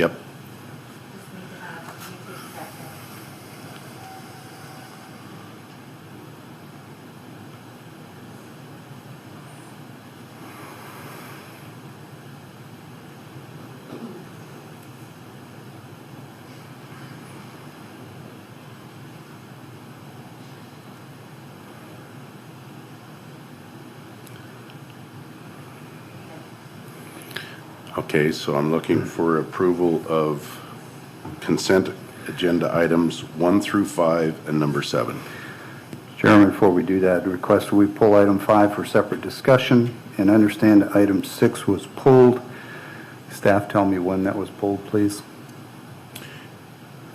Yep. Okay, so I'm looking for approval of consent agenda items 1 through 5 and number 7. Chairman, before we do that, request we pull item 5 for separate discussion and understand item 6 was pulled. Staff, tell me when that was pulled, please.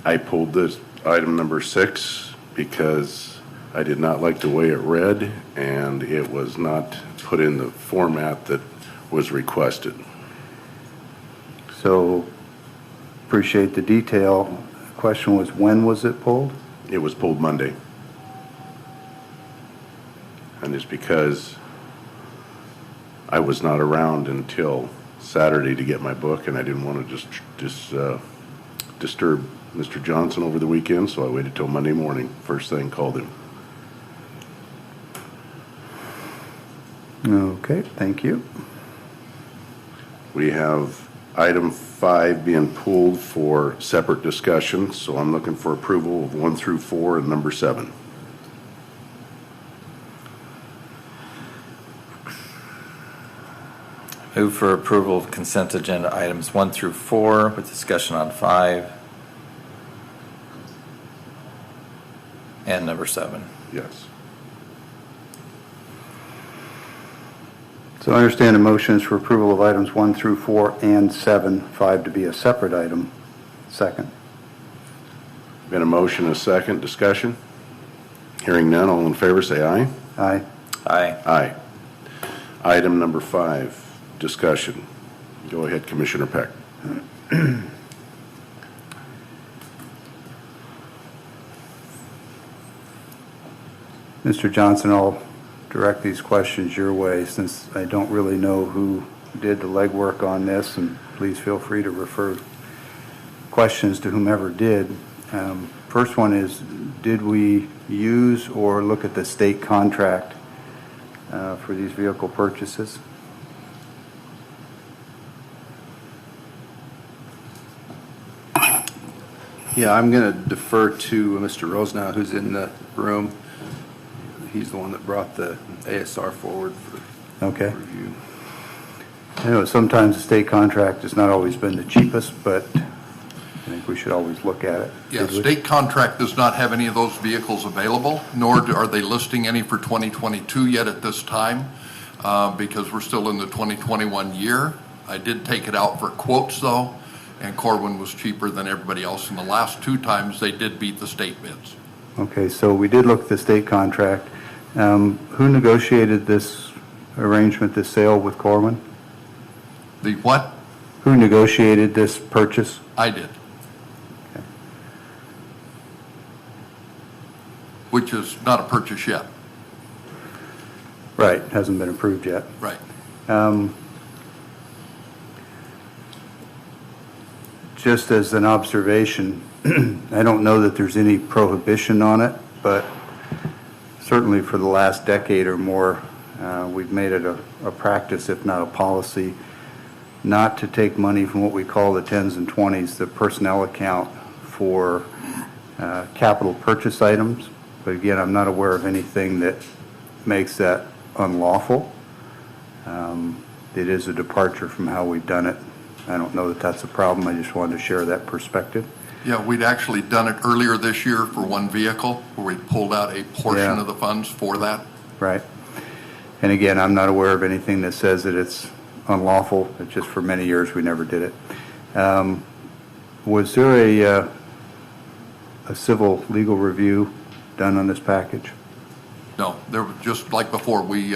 I pulled this item number 6 because I did not like the way it read and it was not put in the format that was requested. So, appreciate the detail. The question was, when was it pulled? It was pulled Monday. And it's because I was not around until Saturday to get my book, and I didn't want to just disturb Mr. Johnson over the weekend, so I waited till Monday morning. First thing, called him. Okay, thank you. We have item 5 being pulled for separate discussion, so I'm looking for approval of 1 through 4 and number 7. Move for approval of consent agenda items 1 through 4 with discussion on 5 and number 7. Yes. So I understand the motion is for approval of items 1 through 4 and 7, 5 to be a separate item. Second. Been a motion, a second, discussion. Hearing none, all in favor say aye. Aye. Aye. Aye. Item number 5, discussion. Go ahead, Commissioner Peck. Mr. Johnson, I'll direct these questions your way since I don't really know who did the legwork on this, and please feel free to refer questions to whomever did. First one is, did we use or look at the state contract for these vehicle purchases? Yeah, I'm going to defer to Mr. Rosenau, who's in the room. He's the one that brought the ASR forward for Okay. review. I know sometimes the state contract has not always been the cheapest, but I think we should always look at it. Yeah, state contract does not have any of those vehicles available, nor are they listing any for 2022 yet at this time, because we're still in the 2021 year. I did take it out for quotes, though, and Corwin was cheaper than everybody else. And the last 2 times, they did beat the state bids. Okay, so we did look at the state contract. Who negotiated this arrangement, this sale with Corwin? The what? Who negotiated this purchase? I did. Okay. Which is not a purchase yet. Right, hasn't been approved yet. Right. Just as an observation, I don't know that there's any prohibition on it, but certainly for the last decade or more, we've made it a practice, if not a policy, not to take money from what we call the 10s and 20s, the personnel account for capital purchase items. But again, I'm not aware of anything that makes that unlawful. It is a departure from how we've done it. I don't know that that's a problem. I just wanted to share that perspective. Yeah, we'd actually done it earlier this year for one vehicle where we pulled out a portion of the funds for that. Right. And again, I'm not aware of anything that says that it's unlawful. It's just for many years we never did it. Was there a civil legal review done on this package? No, there was just like before. We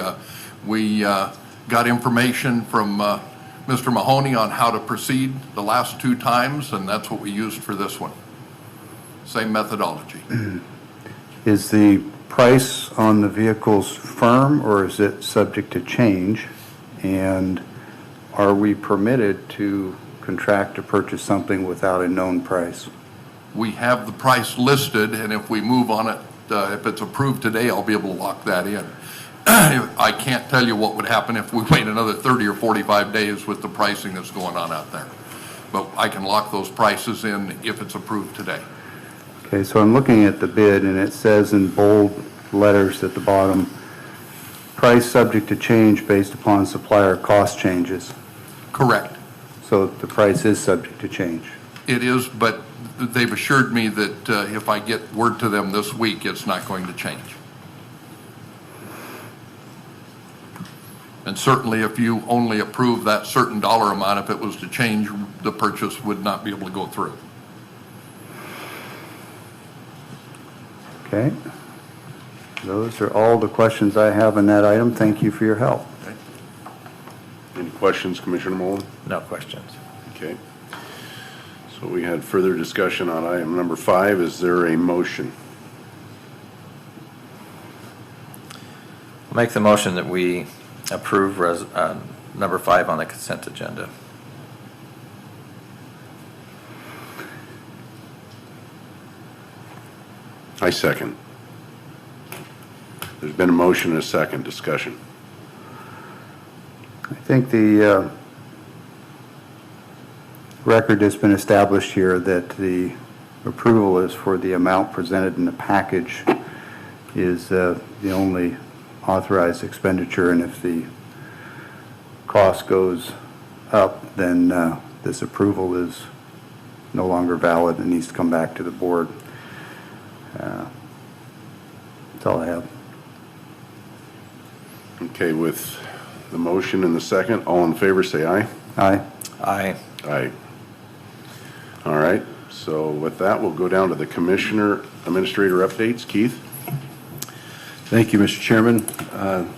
got information from Mr. Mahoney on how to proceed the last 2 times, and that's what we used for this one. Same methodology. Is the price on the vehicles firm, or is it subject to change? And are we permitted to contract to purchase something without a known price? We have the price listed, and if we move on it, if it's approved today, I'll be able to lock that in. I can't tell you what would happen if we wait another 30 or 45 days with the pricing that's going on out there. But I can lock those prices in if it's approved today. Okay, so I'm looking at the bid, and it says in bold letters at the bottom, price subject to change based upon supplier cost changes. Correct. So the price is subject to change. It is, but they've assured me that if I get word to them this week, it's not going to change. And certainly if you only approve that certain dollar amount, if it was to change, the purchase would not be able to go through. Okay. Those are all the questions I have on that item. Thank you for your help. Okay. Any questions, Commissioner Mullen? No questions. Okay. So we had further discussion on item number 5. Is there a motion? I'll make the motion that we approve number 5 on the consent agenda. I second. There's been a motion and a second. Discussion. I think the record has been established here that the approval is for the amount presented in the package is the only authorized expenditure, and if the cost goes up, then this approval is no longer valid and needs to come back to the board. That's all I have. Okay, with the motion and the second, all in favor say aye. Aye. Aye. Aye. All right, so with that, we'll go down to the Commissioner Administrator updates. Keith? Thank you, Mr. Chairman.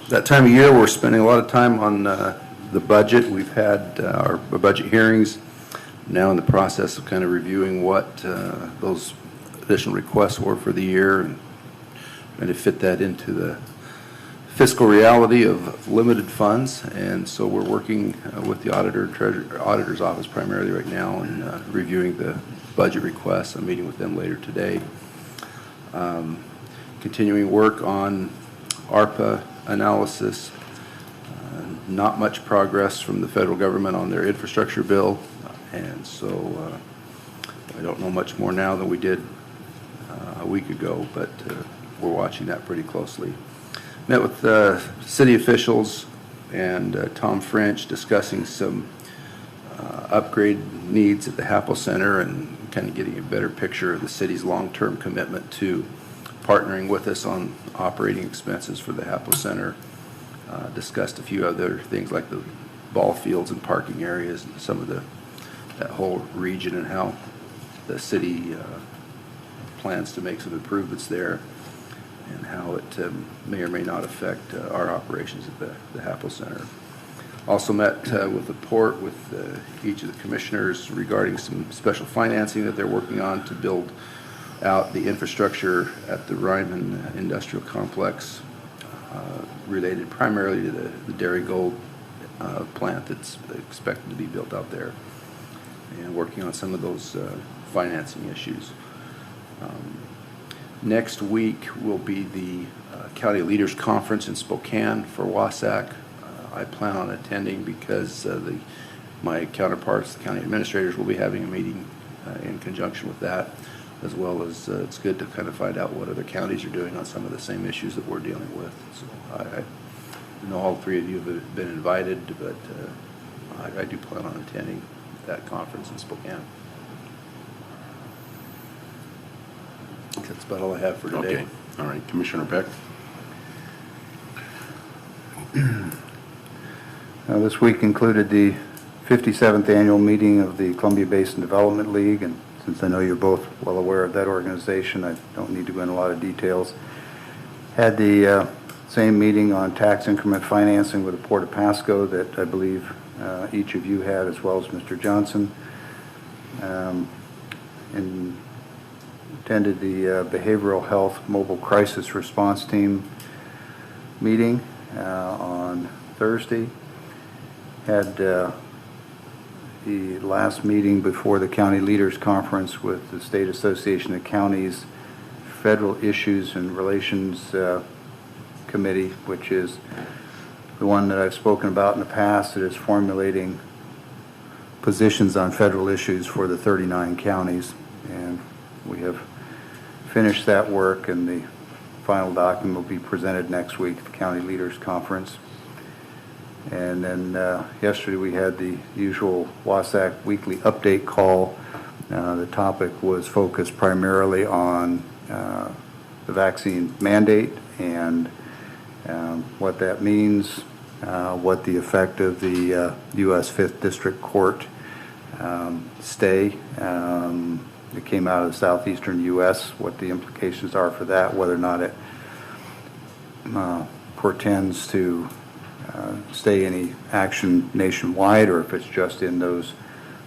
That time of year, we're spending a lot of time on the budget. We've had our budget hearings, now in the process of kind of reviewing what those additional requests were for the year and trying to fit that into the fiscal reality of limited funds. And so we're working with the auditor's office primarily right now and reviewing the budget requests. I'm meeting with them later today. Continuing work on Arpa analysis. Not much progress from the federal government on their infrastructure bill, and so I don't know much more now than we did a week ago, but we're watching that pretty closely. Met with city officials and Tom French discussing some upgrade needs at the Happel Center and kind of getting a better picture of the city's long-term commitment to partnering with us on operating expenses for the Happel Center. Discussed a few other things like the ball fields and parking areas and some of that whole region and how the city plans to make some improvements there and how it may or may not affect our operations at the Happel Center. Also met with the port with each of the commissioners regarding some special financing that they're working on to build out the infrastructure at the Ryman Industrial Complex related primarily to the Dairy Gold plant that's expected to be built out there, and working on some of those financing issues. Next week will be the County Leaders Conference in Spokane for Wasatch. I plan on attending because my counterparts, the county administrators, will be having a meeting in conjunction with that, as well as it's good to kind of find out what other counties are doing on some of the same issues that we're dealing with. So I know all 3 of you have been invited, but I do plan on attending that conference in Spokane. That's about all I have for today. Okay. All right, Commissioner Peck. This week included the 57th annual meeting of the Columbia Basin Development League, and since I know you're both well aware of that organization, I don't need to go into a lot of details. Had the same meeting on tax increment financing with the Port of Pasco that I believe each of you had, as well as Mr. Johnson. And attended the Behavioral Health Mobile Crisis Response Team meeting on Thursday. Had the last meeting before the County Leaders Conference with the State Association of Counties Federal Issues and Relations Committee, which is the one that I've spoken about in the past that is formulating positions on federal issues for the 39 counties. And we have finished that work, and the final document will be presented next week at the County Leaders Conference. And then yesterday we had the usual WASAC weekly update call. The topic was focused primarily on the vaccine mandate and what that means, what the effect of the U.S. 5th District Court stay that came out of the southeastern U.S., what the implications are for that, whether or not it portends to stay any action nationwide, or if it's just in those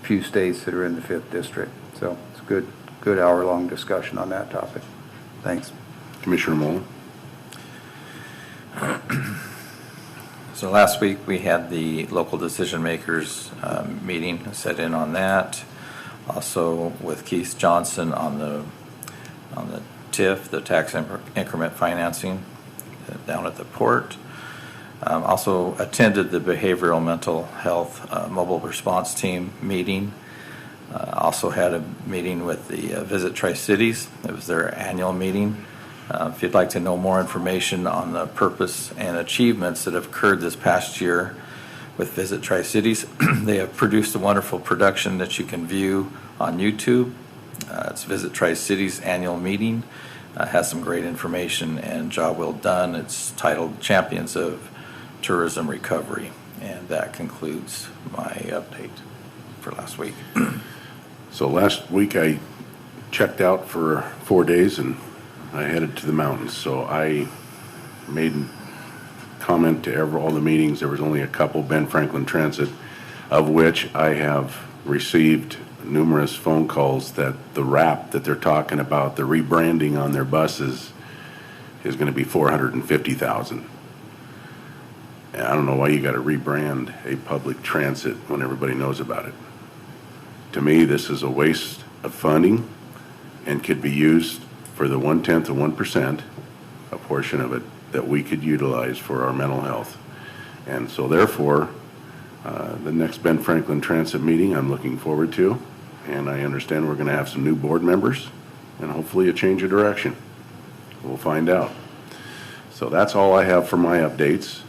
few states that are in the 5th District. So it's a good hour-long discussion on that topic. Thanks. Commissioner Mullen? So last week, we had the local decision makers meeting, set in on that. Also with Keith Johnson on the TIF, the tax increment financing down at the port. Also attended the Behavioral Mental Health Mobile Response Team meeting. Also had a meeting with the Visit Tri-Cities. It was their annual meeting. If you'd like to know more information on the purpose and achievements that have occurred this past year with Visit Tri-Cities, they have produced a wonderful production that you can view on YouTube. It's Visit Tri-Cities annual meeting. Has some great information and job well done. It's titled Champions of Tourism Recovery. And that concludes my update for last week. So last week I checked out for 4 days and I headed to the mountains. So I made comment to all the meetings. There was only a couple, Ben Franklin Transit, of which I have received numerous phone calls that the wrap that they're talking about, the rebranding on their buses, is going to be $450,000. And I don't know why you got to rebrand a public transit when everybody knows about it. To me, this is a waste of funding and could be used for the 1/10 of 1%, a portion of it that we could utilize for our mental health. And so therefore, the next Ben Franklin Transit meeting I'm looking forward to, and I understand we're going to have some new board members and hopefully a change of direction. We'll find out. So that's all I have for my updates.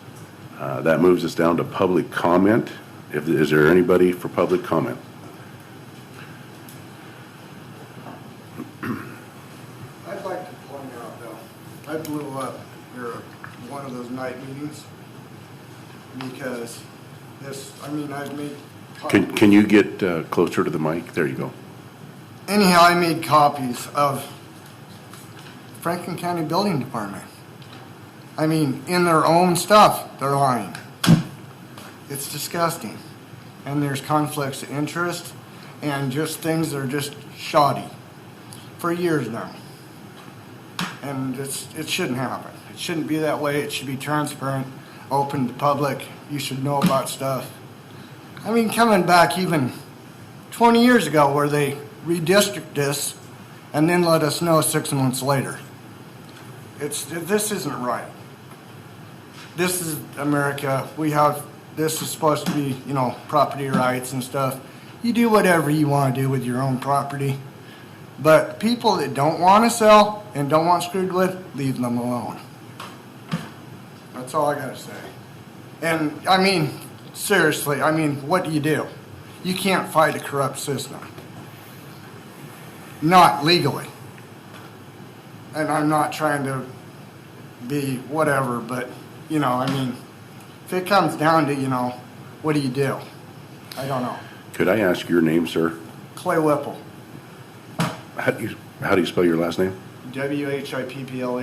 That moves us down to public comment. Is there anybody for public comment? I'd like to point out, though, I blew up one of those night meetings because I've made copies. Can you get closer to the mic? There you go. Anyhow, I made copies of Franklin County Building Department. In their own stuff, they're lying. It's disgusting. And there's conflicts of interest and just things that are just shoddy for years now. And it shouldn't happen. It shouldn't be that way. It should be transparent, open to the public. You should know about stuff. Coming back even 20 years ago where they redistricted this and then let us know 6 months later. This isn't right. This is America. This is supposed to be, property rights and stuff. You do whatever you want to do with your own property. But people that don't want to sell and don't want screwed with, leave them alone. That's all I got to say. And, seriously, what do? You can't fight a corrupt system. Not legally. And I'm not trying to be whatever, but, if it comes down to, what do you do? I don't know. Could I ask your name, sir? Clay Whipple. How do you spell your last name? Whipple.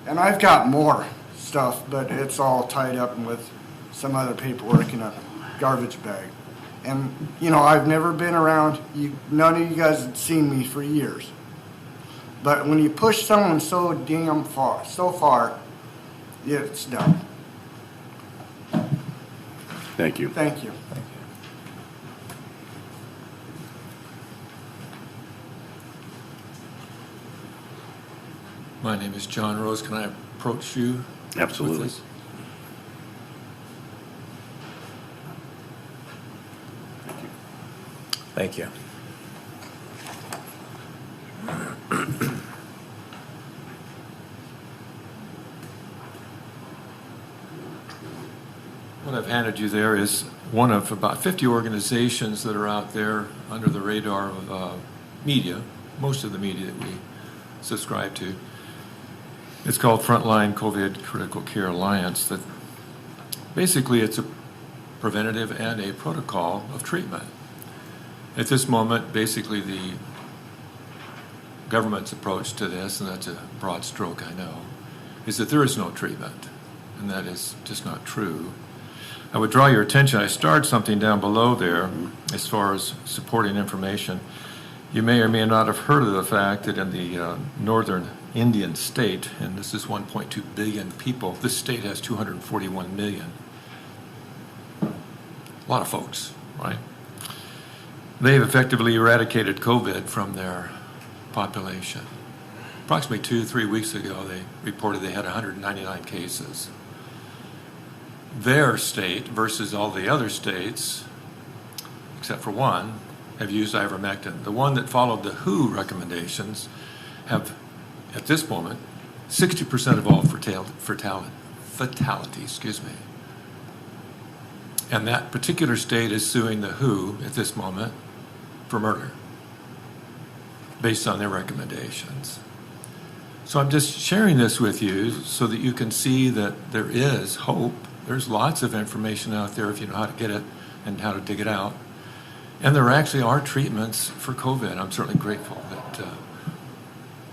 And I've got more stuff, but it's all tied up with some other paperwork in a garbage bag. And, I've never been around. None of you guys have seen me for years. But when you push someone so damn far, it's done. Thank you. Thank you. My name is John Rose. Can I approach you? Absolutely. With this? Thank you. What I've handed you there is one of about 50 organizations that are out there under the radar of media, most of the media that we subscribe to. It's called Frontline COVID Critical Care Alliance. That basically it's a preventative and a protocol of treatment. At this moment, basically the government's approach to this, and that's a broad stroke, I know, is that there is no treatment, and that is just not true. I would draw your attention, I starred something down below there as far as supporting information. You may or may not have heard of the fact that in the northern Indian state, and this is 1.2 billion people, this state has 241 million. A lot of folks, right? They've effectively eradicated COVID from their population. Approximately 2-3 weeks ago, they reported they had 199 cases. Their state versus all the other states, except for one, have used ivermectin. The one that followed the WHO recommendations have, at this moment, 60% of all fatality, and that particular state is suing the WHO at this moment for murder, based on their recommendations. So I'm just sharing this with you so that you can see that there is hope. There's lots of information out there if you know how to get it and how to dig it out. And there actually are treatments for COVID. I'm certainly grateful that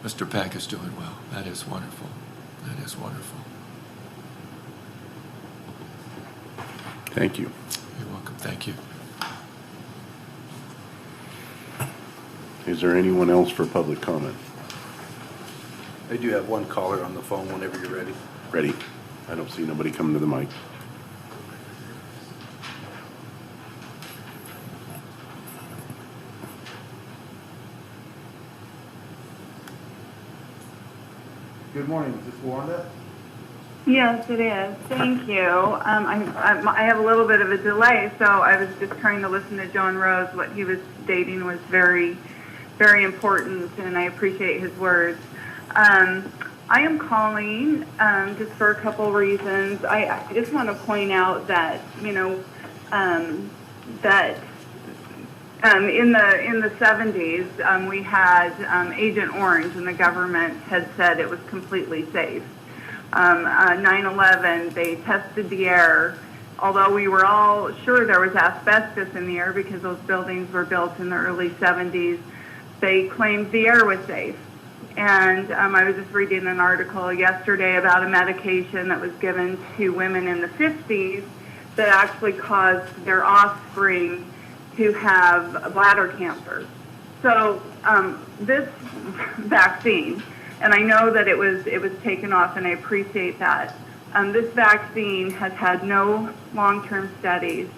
Mr. Peck is doing well. That is wonderful. That is wonderful. Thank you. You're welcome. Thank you. Is there anyone else for public comment? I do have one caller on the phone whenever you're ready. Ready? I don't see nobody coming to the mic. Good morning, is this Wanda? Yes, it is. Thank you. I have a little bit of a delay, so I was just trying to listen to John Rose. What he was stating was very, very important, and I appreciate his words. I am calling just for a couple reasons. I just want to point out that, that in the 70s, we had Agent Orange, and the government had said it was completely safe. 9/11, they tested the air. Although we were all sure there was asbestos in the air because those buildings were built in the early 70s, they claimed the air was safe. And I was just reading an article yesterday about a medication that was given to women in the 50s that actually caused their offspring to have bladder cancer. So this vaccine, and I know that it was taken off, and I appreciate that. This vaccine has had no long-term studies.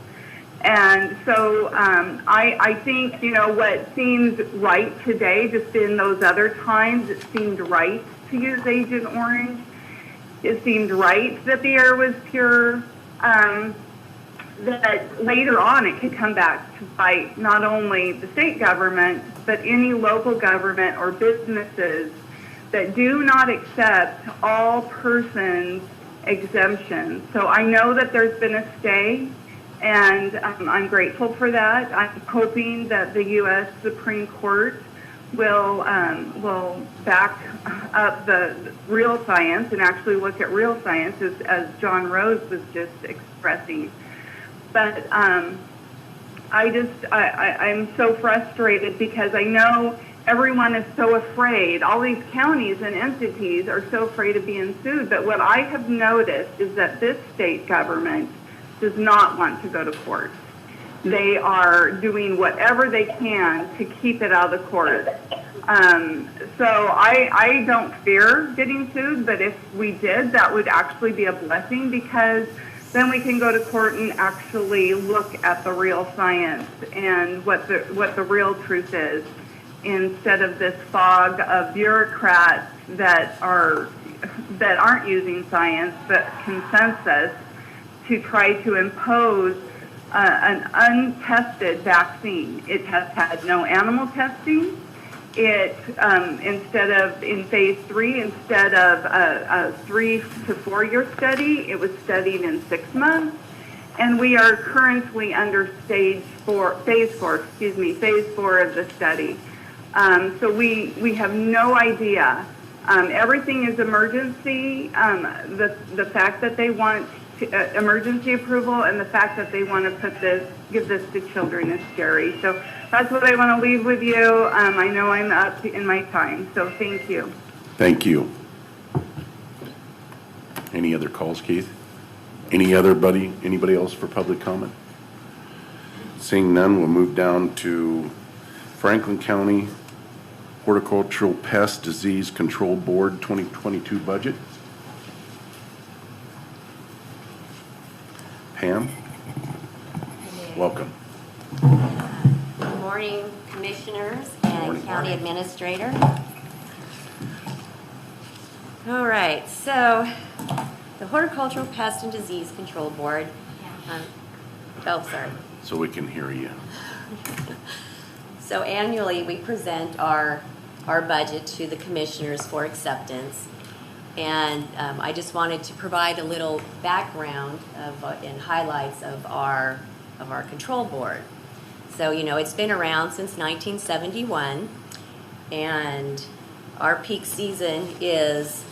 And so I think, what seems right today, just in those other times, it seemed right to use Agent Orange. It seemed right that the air was pure. That later on it could come back to bite not only the state government, but any local government or businesses that do not accept all persons exemptions. So I know that there's been a stay, and I'm grateful for that. I'm hoping that the U.S. Supreme Court will back up the real science and actually look at real science, as John Rose was just expressing. But I'm so frustrated because I know everyone is so afraid. All these counties and entities are so afraid of being sued. But what I have noticed is that this state government does not want to go to court. They are doing whatever they can to keep it out of the court. So I don't fear getting sued, but if we did, that would actually be a blessing, because then we can go to court and actually look at the real science and what the real truth is. instead of this fog of bureaucrats that aren't using science but consensus to try to impose an untested vaccine. It has had no animal testing. It in phase 3, instead of a 3 to 4 year study, it was studied in 6 months. And we are currently under phase 4 of the study. So we have no idea. Everything is emergency. The fact that they want emergency approval and the fact that they want to give this to children is scary. So that's what I want to leave with you. I know I'm up in my time, so thank you. Thank you. Any other calls, Keith? Anybody else for public comment? Seeing none, we'll move down to Franklin County Horticultural Pest Disease Control Board 2022 budget. Pam, welcome. Good morning, Commissioners and County Administrator. All right, so the Horticultural Pest and Disease Control Board, So we can hear you. So annually, we present our budget to the Commissioners for acceptance. And I just wanted to provide a little background and highlights of our control board. So, it's been around since 1971, and our peak season is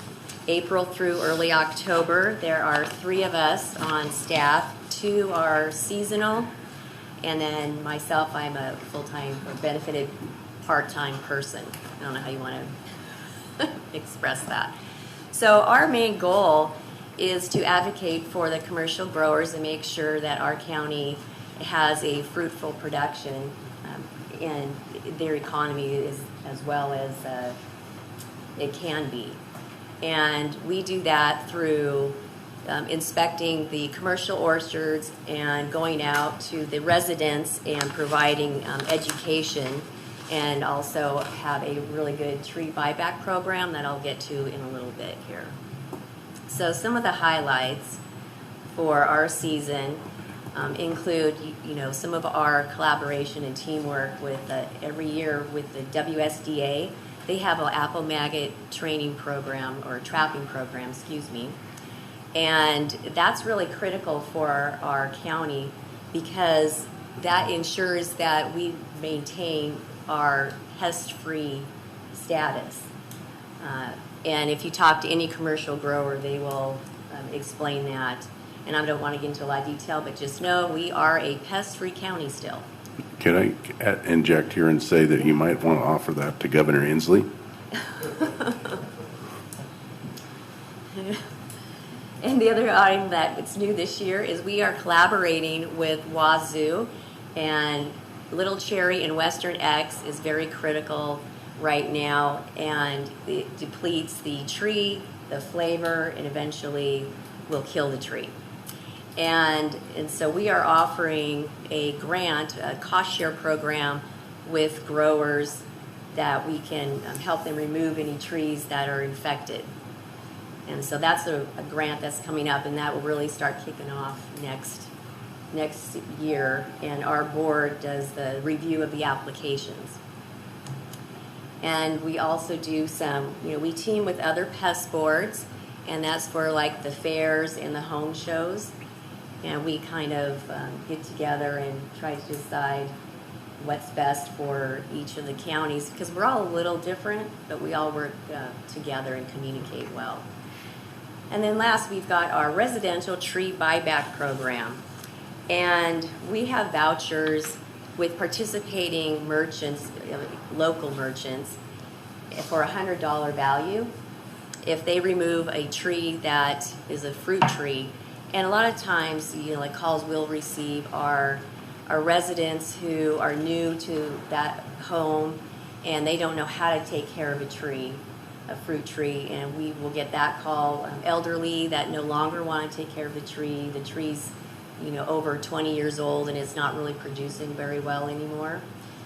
April through early October. There are 3 of us on staff. 2 are seasonal, and then myself, I'm a full-time or benefited part-time person. I don't know how you want to express that. So our main goal is to advocate for the commercial growers and make sure that our county has a fruitful production and their economy is as well as it can be. And we do that through inspecting the commercial orchards and going out to the residents and providing education, and also have a really good tree buyback program that I'll get to in a little bit here. So some of the highlights for our season include, some of our collaboration and teamwork with every year with the WSDA. They have an apple maggot training program, or trapping program, and that's really critical for our county because that ensures that we maintain our pest-free status. And if you talk to any commercial grower, they will explain that. And I don't want to get into a lot of detail, but just know we are a pest-free county still. Can I inject here and say that you might want to offer that to Governor Inslee? And the other item that's new this year is we are collaborating with Wazoo, and Little Cherry and Western X is very critical right now, and it depletes the tree, the flavor, and eventually will kill the tree. And so we are offering a grant, a cost share program with growers that we can help them remove any trees that are infected. And so that's a grant that's coming up, and that will really start kicking off next year. And our board does the review of the applications. And we also do some, we team with other pest boards, and that's for like the fairs and the home shows. And we kind of get together and try to decide what's best for each of the counties, because we're all a little different, but we all work together and communicate well. And then last, we've got our residential tree buyback program. And we have vouchers with participating merchants, local merchants, for a $100 value if they remove a tree that is a fruit tree. And a lot of times, like calls we'll receive are residents who are new to that home and they don't know how to take care of a fruit tree, and we will get that call. Elderly that no longer want to take care of the tree's over 20 years old and it's not really producing very well anymore.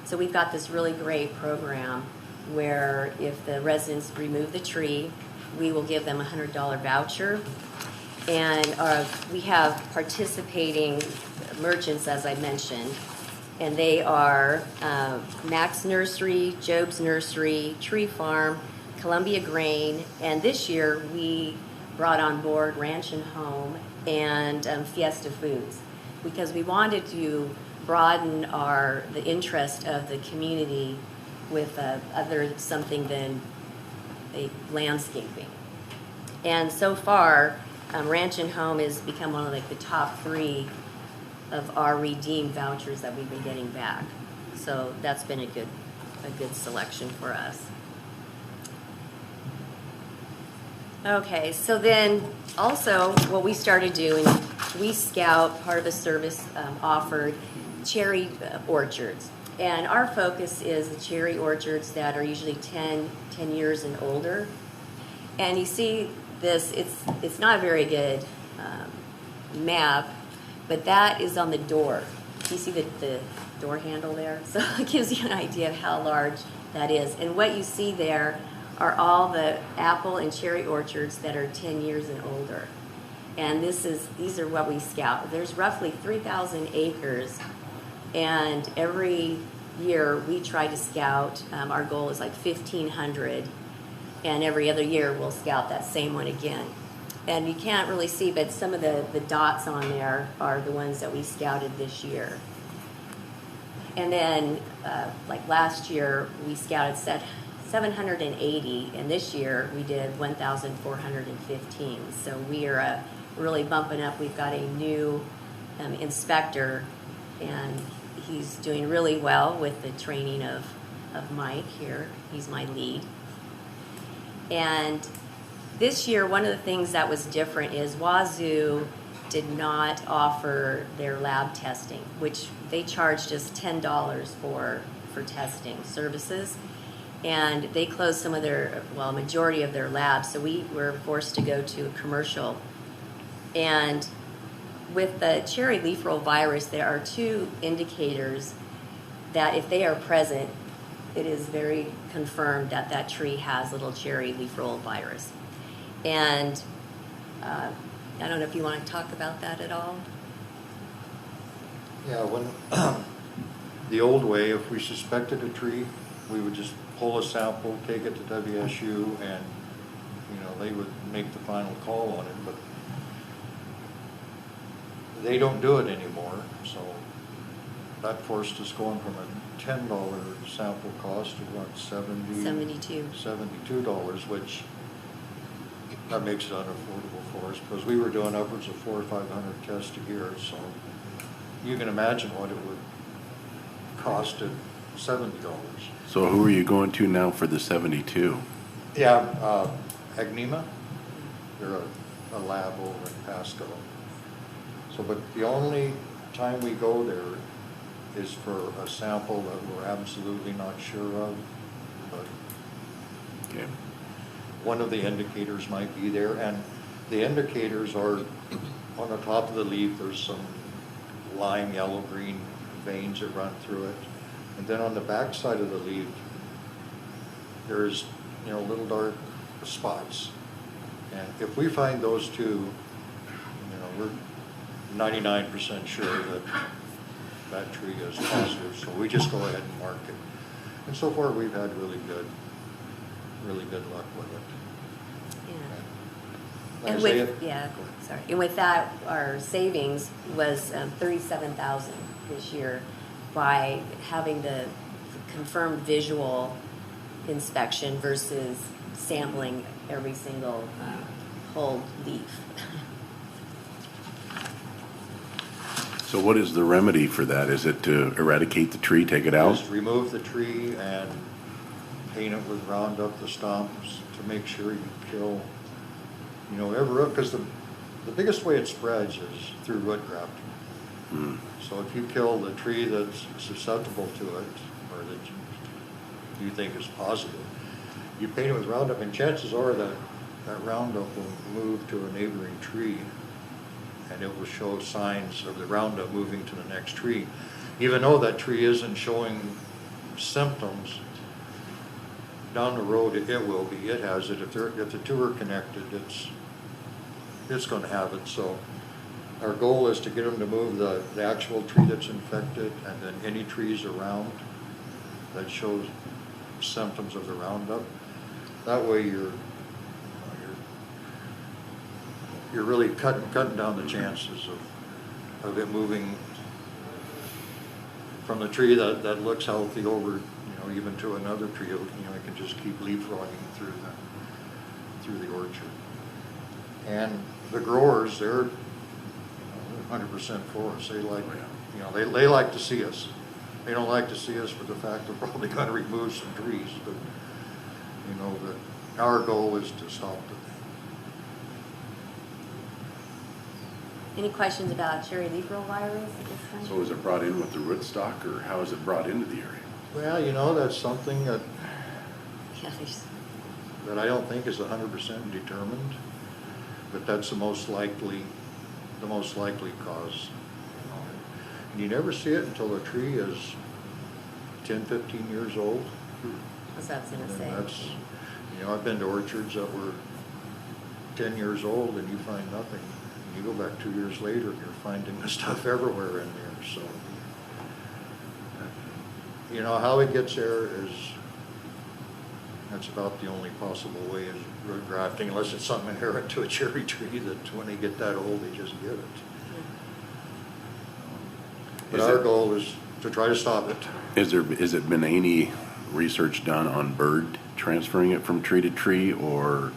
So we've got this really great program where if the residents remove the tree, we will give them a $100 voucher. And we have participating merchants, as I mentioned, and they are Max Nursery, Job's Nursery, Tree Farm, Columbia Grain, and this year we brought on board Ranch and Home and Fiesta Foods, because we wanted to broaden the interest of the community with something than landscaping. And so far, Ranch and Home has become one of the top 3 of our redeemed vouchers that we've been getting back. So that's been a good selection for us. Okay, so then also what we started doing, we scout, part of the service offered cherry orchards. And our focus is the cherry orchards that are usually 10 years and older. And you see this, it's not a very good map, but that is on the door. You see the door handle there? So it gives you an idea of how large that is. And what you see there are all the apple and cherry orchards that are 10 years and older. And these are what we scout. There's roughly 3,000 acres, and every year we try to scout. Our goal is like 1,500, and every other year we'll scout that same one again. And you can't really see, but some of the dots on there are the ones that we scouted this year. And then, like last year, we scouted 780, and this year we did 1,415. So we are really bumping up. We've got a new inspector, and he's doing really well with the training of Mike here. He's my lead. And this year, one of the things that was different is Wazoo did not offer their lab testing, which they charged us $10 for testing services. And they closed some of majority of their labs, so we were forced to go to a commercial. And with the cherry leaf roll virus, there are 2 indicators that if they are present, it is very confirmed that that tree has little cherry leaf roll virus. And I don't know if you want to talk about that at all. Yeah, when the old way, if we suspected a tree, we would just pull a sample, take it to WSU, and they would make the final call on it. But they don't do it anymore, so that forced us going from a $10 sample cost to what, $72, which that makes it unaffordable for us, because we were doing upwards of 400 or 500 tests a year. So you can imagine what it would cost at $70. So who are you going to now for the 72? Yeah, Agnema. They're a lab over in Pasco. So, but the only time we go there is for a sample that we're absolutely not sure of. But Okay. one of the indicators might be there, and the indicators are on the top of the leaf. There's some lime, yellow, green veins that run through it, and then on the back side of the leaf, there's little dark spots. And if we find those 2, we're 99% sure that that tree is positive. So we just go ahead and mark it. And so far, we've had really good luck with it. And with that, our savings was $37,000 this year by having the confirmed visual inspection versus sampling every single whole leaf. So what is the remedy for that? Is it to eradicate the tree, take it out? Just remove the tree and paint it with Roundup, the stumps, to make sure you kill, because the biggest way it spreads is through root grafting. So if you kill the tree that's susceptible to it, or that you think is positive, you paint it with Roundup, and chances are that Roundup will move to a neighboring tree, and it will show signs of the Roundup moving to the next tree. Even though that tree isn't showing symptoms, down the road, it will be. It has it. If the two are connected, it's going to have it. So our goal is to get them to move the actual tree that's infected, and then any trees around that shows symptoms of the Roundup. That way you're really cutting down the chances of it moving from the tree that looks healthy over, even to another tree. It can just keep leapfrogging through the orchard. And the growers, they're 100% for us. They like, they like to see us. They don't like to see us for the fact they're probably going to remove some trees, but our goal is to stop it. Any questions about cherry leaf roll virus at this time? So is it brought in with the rootstock, or how is it brought into the area? Well, that's something that Yeah, I don't think is 100% determined, but that's the most likely cause. And you never see it until the tree is 10, 15 years old. That's what I was going to And say. that's, I've been to orchards that were 10 years old and you find nothing. You go back 2 years later and you're finding the stuff everywhere in there. So, how it gets there that's about the only possible way is root grafting, unless it's something inherent to a cherry tree that when they get that old, they just get it. But our goal is to try to stop it. Has it been any research done on bird transferring it from tree to tree, or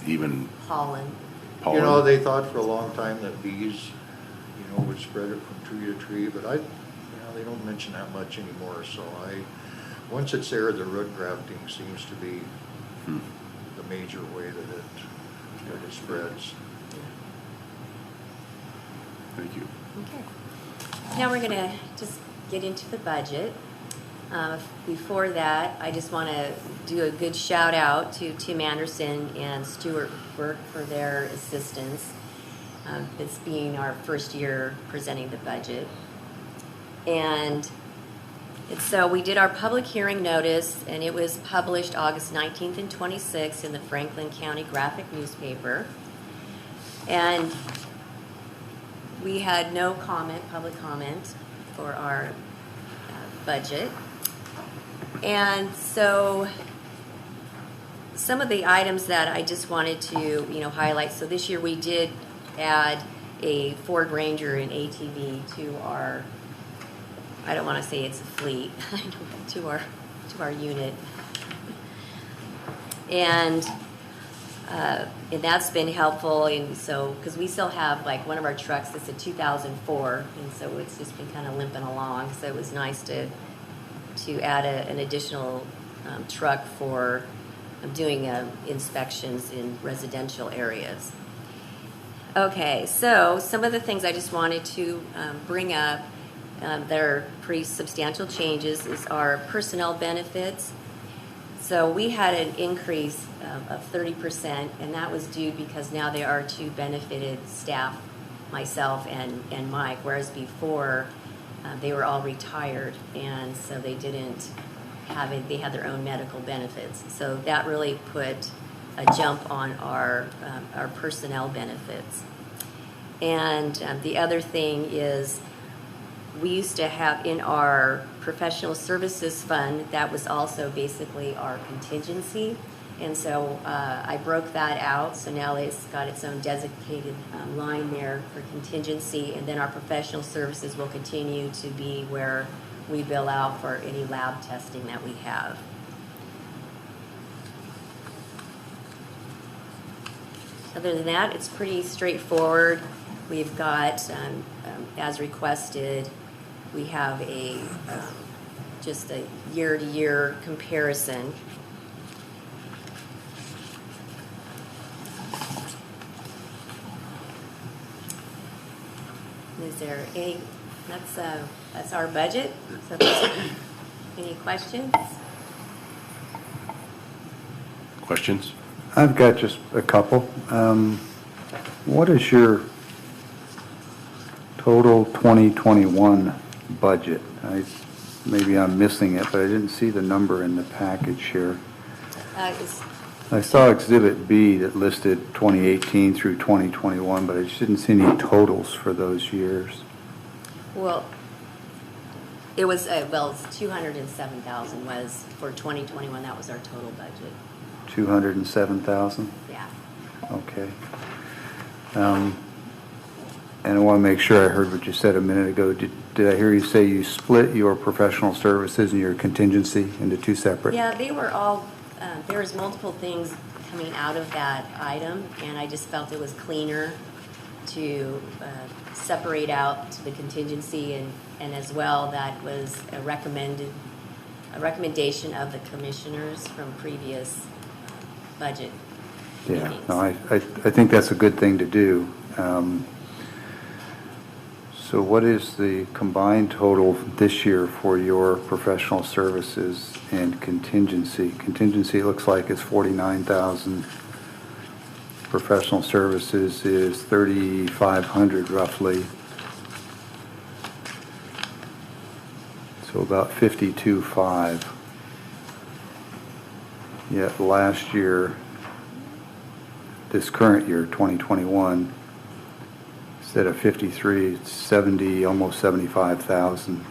even Pollen. pollen? They thought for a long time that bees, would spread it from tree to tree, but they don't mention that much anymore. So once it's there, the root grafting seems to be the major way that it spreads. Thank you. Okay. Now we're going to just get into the budget. Before that, I just want to do a good shout out to Tim Anderson and Stuart Burke for their assistance. This being our first year presenting the budget. And so we did our public hearing notice, and it was published August 19th and 26th in the Franklin County Graphic newspaper. And we had no public comment for our budget. And so some of the items that I just wanted to, highlight. So this year we did add a Ford Ranger and ATV to our, I don't want to say it's a fleet, to our unit. And that's been helpful, and so because we still have one of our trucks that's a 2004, and so it's just been kind of limping along. So it was nice to add an additional truck for doing inspections in residential areas. Okay, so some of the things I just wanted to bring up that are pretty substantial changes is our personnel benefits. So we had an increase of 30%, and that was due because now there are two benefited staff, myself and Mike, whereas before they were all retired, and so they didn't have it. They had their own medical benefits. So that really put a jump on our personnel benefits. And the other thing is, we used to have in our professional services fund, that was also basically our contingency. And so I broke that out, so now it's got its own designated line there for contingency, and then our professional services will continue to be where we bill out for any lab testing that we have. Other than that, it's pretty straightforward. We've got, as requested, we have just a year-to-year comparison. Is there any? That's our budget. So, any questions? Questions? I've got just a couple. What is your total 2021 budget? I maybe I'm missing it, but I didn't see the number in the package here. It's- I saw Exhibit B that listed 2018 through 2021, but I just didn't see any totals for those years. Well, it was, it's 207,000 was for 2021, that was our total budget. 207,000? Yeah. Okay. And I want to make sure I heard what you said a minute ago. Did I hear you say you split your professional services and your contingency into two separate? Yeah, they were all, there was multiple things coming out of that item, and I just felt it was cleaner to separate out the contingency, and as well, that was a recommendation of the commissioners from previous budget Yeah, meetings. no, I think that's a good thing to do. So what is the combined total this year for your professional services and contingency? Contingency, it looks like it's 49,000. Professional services is 3,500 roughly. So about 52.5. Yet last year, this current year, 2021, instead of 53, it's 70, almost 75,000.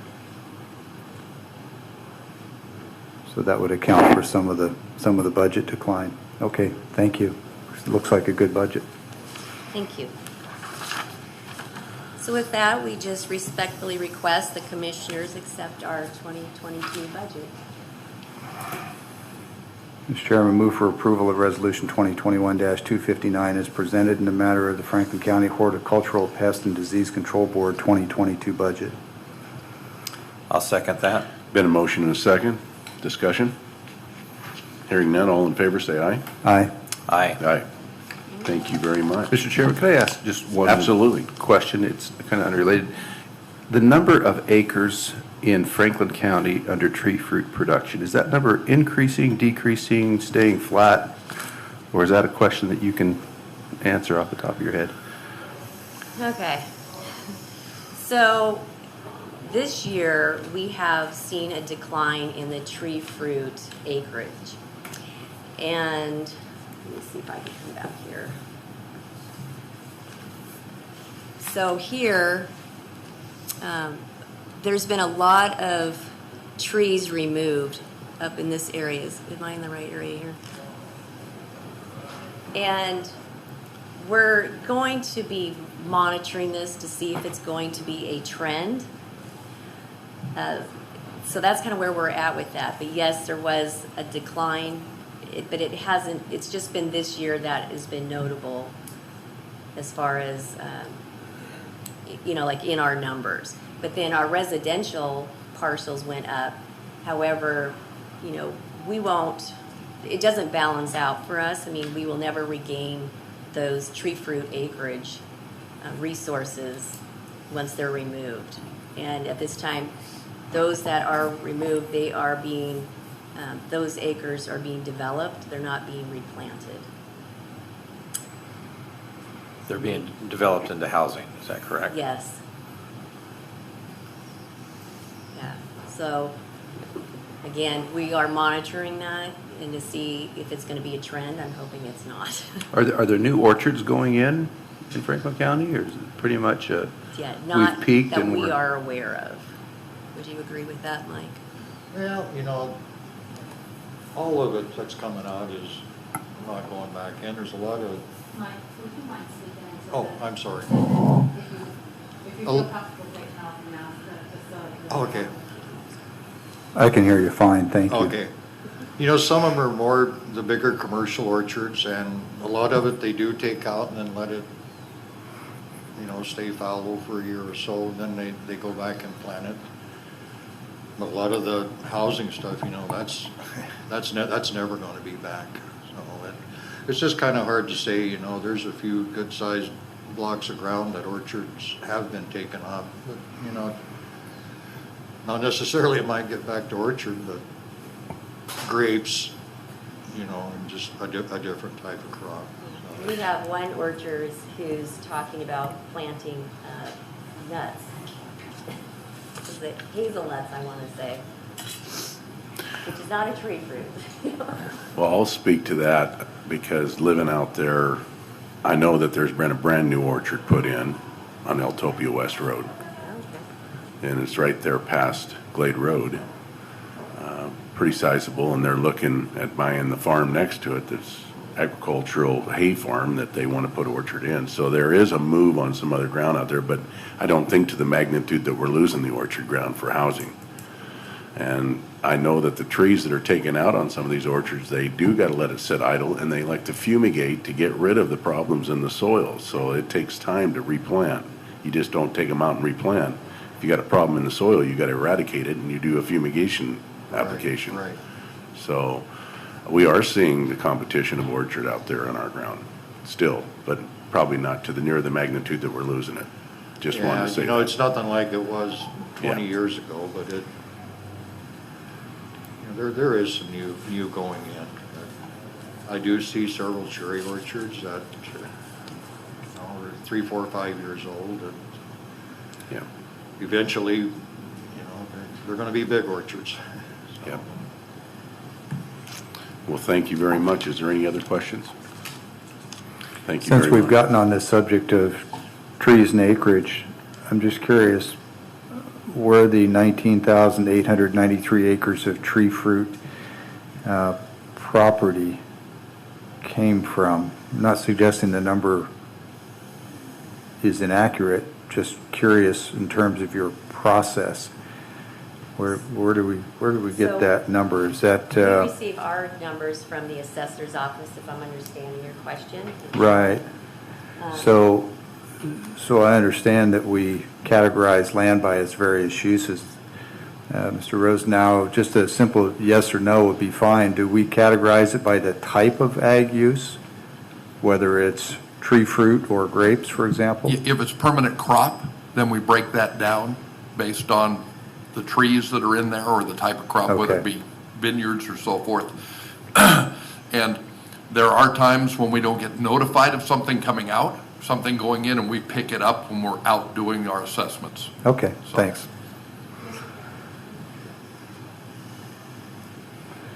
So that would account for some of the budget decline. Okay, thank you. Looks like a good budget. Thank you. So with that, we just respectfully request the commissioners accept our 2022 budget. Mr. Chairman, move for approval of Resolution 2021-259 as presented in the matter of the Franklin County Horticultural Pest and Disease Control Board 2022 budget. I'll second that. Been a motion and a second. Discussion? Hearing none, all in favor say aye. Aye. Aye. Aye. Thank you very much. Mr. Chairman, could I ask just one Absolutely. question? It's kind of unrelated. The number of acres in Franklin County under tree fruit production, is that number increasing, decreasing, staying flat? Or is that a question that you can answer off the top of your head? Okay. So this year, we have seen a decline in the tree fruit acreage. And let me see if I can come back here. So here, there's been a lot of trees removed up in this area. Am I in the right area here? And we're going to be monitoring this to see if it's going to be a trend. So that's kind of where we're at with that. But yes, there was a decline, but it hasn't, it's just been this year that has been notable as far as, like in our numbers. But then our residential parcels went up. However, we won't, it doesn't balance out for us. I mean, we will never regain those tree fruit acreage resources once they're removed. And at this time, those that are removed, they are being, those acres are being developed. They're not being replanted. They're being developed into housing, is that correct? Yes. Yeah. So, again, we are monitoring that and to see if it's going to be a trend. I'm hoping it's not. Are there new orchards going in Franklin County, or is it pretty much Yeah, not we've peaked that and we we're... are aware of. Would you agree with that, Mike? Well, all of it that's coming out is not going back in. There's a lot of, Mike, would you mind speaking into oh, the- I'm sorry. If you feel Oh. comfortable taking off your mask, just so. Okay. I can hear you fine, thank you. Okay. Some of them are more the bigger commercial orchards, and a lot of it they do take out and then let it, stay fallow for a year or so, and then they go back and plant it. But a lot of the housing stuff, that's never going to be back. So it's just kind of hard to say. There's a few good-sized blocks of ground that orchards have been taken off, but not necessarily it might get back to orchard, but grapes, and just a different type of crop. We have one orchard who's talking about planting nuts. is the hazelnuts, I want to say, which is not a tree fruit. Well, I'll speak to that because living out there, I know that there's been a brand-new orchard put in on Eltopia West Road. And it's right there past Glade Road. Pretty sizable, and they're looking at buying the farm next to it that's agricultural hay farm that they want to put orchard in. So there is a move on some other ground out there, but I don't think to the magnitude that we're losing the orchard ground for housing. And I know that the trees that are taken out on some of these orchards, they do got to let it sit idle, and they like to fumigate to get rid of the problems in the soil. So it takes time to replant. You just don't take them out and replant. If you got a problem in the soil, you got to eradicate it, and you do a fumigation application. Right. So we are seeing the competition of orchard out there on our ground still, but probably not to the near the magnitude that we're losing it. Just wanted to say that. It's nothing like it was 20 Yeah. years ago, but there is some new going in. I do see several cherry orchards that are 3, 4, 5 years old, and Yeah. eventually, they're going to be big orchards. Yeah. Well, thank you very much. Is there any other questions? Thank you very much. Since we've gotten on this subject of trees and acreage, I'm just curious where the 19,893 acres of tree fruit property came from. I'm not suggesting the number is inaccurate, just curious in terms of your process. Where do we get So, that number? Is that We receive our numbers from the assessor's office, if I'm understanding your question. right? So I understand that we categorize land by its various uses. Mr. Rose, now just a simple yes or no would be fine. Do we categorize it by the type of ag use, whether it's tree fruit or grapes, for example? If it's permanent crop, then we break that down based on the trees that are in there or the type of crop, whether it Okay. be vineyards or so forth. And there are times when we don't get notified of something coming out, something going in, and we pick it up when we're out doing our assessments. Okay, So- thanks.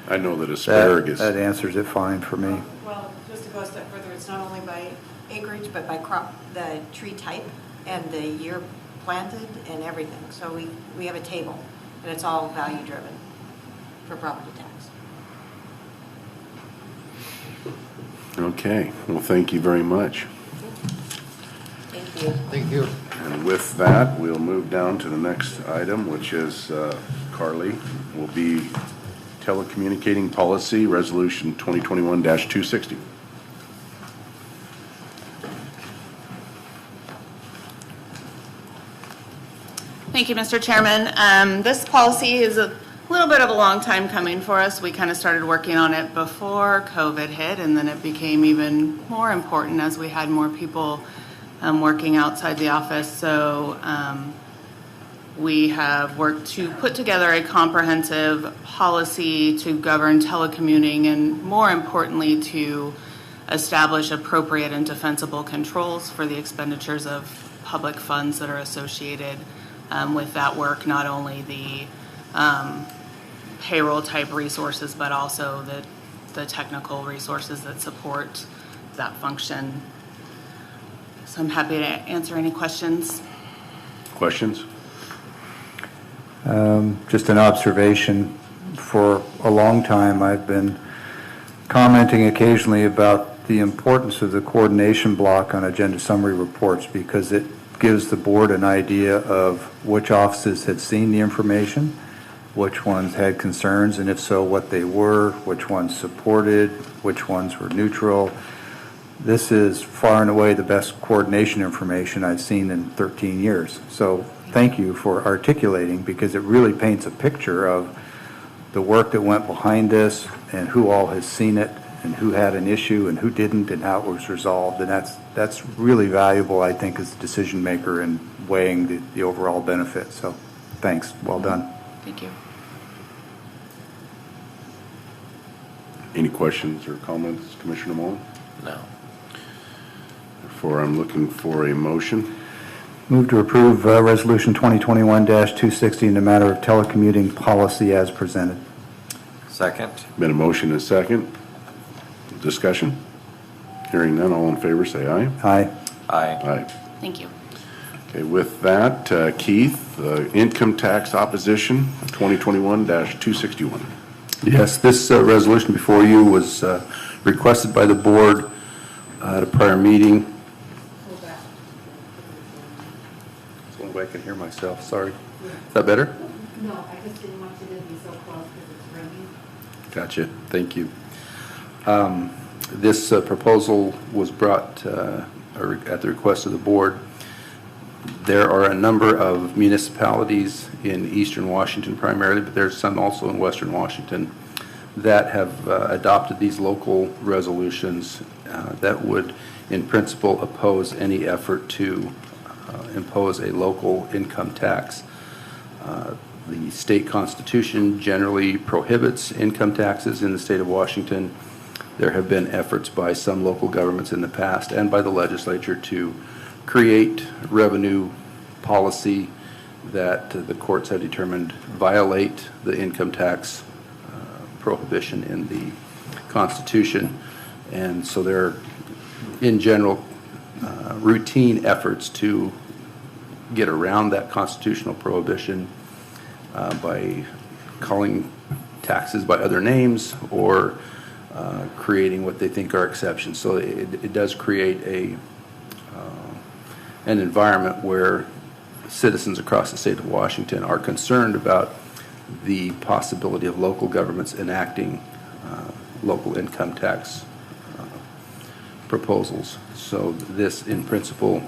I know that asparagus. That answers it fine for me. Well, just to go a step further, it's not only by acreage, but by crop, the tree type and the year planted and everything. So we have a table, and it's all value driven for property tax. Okay. Well, thank you very much. Thank you. Thank you. And with that, we'll move down to the next item, which is, Carly, will be Telecommunicating Policy, Resolution 2021-260. Thank you, Mr. Chairman. This policy is a little bit of a long time coming for us. We kind of started working on it before COVID hit, and then it became even more important as we had more people working outside the office. So we have worked to put together a comprehensive policy to govern telecommuting, and more importantly, to establish appropriate and defensible controls for the expenditures of public funds that are associated with that work, not only the payroll type resources, but also the technical resources that support that function. So I'm happy to answer any questions. Questions? Just an observation. For a long time, I've been commenting occasionally about the importance of the coordination block on agenda summary reports, because it gives the board an idea of which offices had seen the information, which ones had concerns, and if so, what they were, which ones supported, which ones were neutral. This is far and away the best coordination information I've seen in 13 years. So thank you for articulating, because it really paints a picture of the work that went behind this and who all has seen it and who had an issue and who didn't and how it was resolved. And that's really valuable, I think, as a decision maker in weighing the overall benefit. So thanks. Well done. Thank you. Any questions or comments, Commissioner Mullen? No. Therefore, I'm looking for a motion. Move to approve Resolution 2021-260 in the matter of telecommuting policy as presented. Second. Been a motion and a second. Discussion? Hearing none, all in favor say aye. Aye. Aye. Aye. Thank you. Okay, with that, Keith, income tax opposition, 2021-261. Yes, this resolution before you was requested by the board at a prior meeting. It's the only way I can hear myself, sorry. Is that better? No, I just didn't want you to be so close because it's ringing. Gotcha, thank you. This proposal was brought at the request of the board. There are a number of municipalities in eastern Washington primarily, but there's some also in western Washington that have adopted these local resolutions that would, in principle, oppose any effort to impose a local income tax. The state constitution generally prohibits income taxes in the state of Washington. There have been efforts by some local governments in the past and by the legislature to create revenue policy that the courts have determined violate the income tax prohibition in the Constitution. And so there are, in general, routine efforts to get around that constitutional prohibition by calling taxes by other names or creating what they think are exceptions. So it does create an environment where citizens across the state of Washington are concerned about the possibility of local governments enacting local income tax proposals. So this, in principle,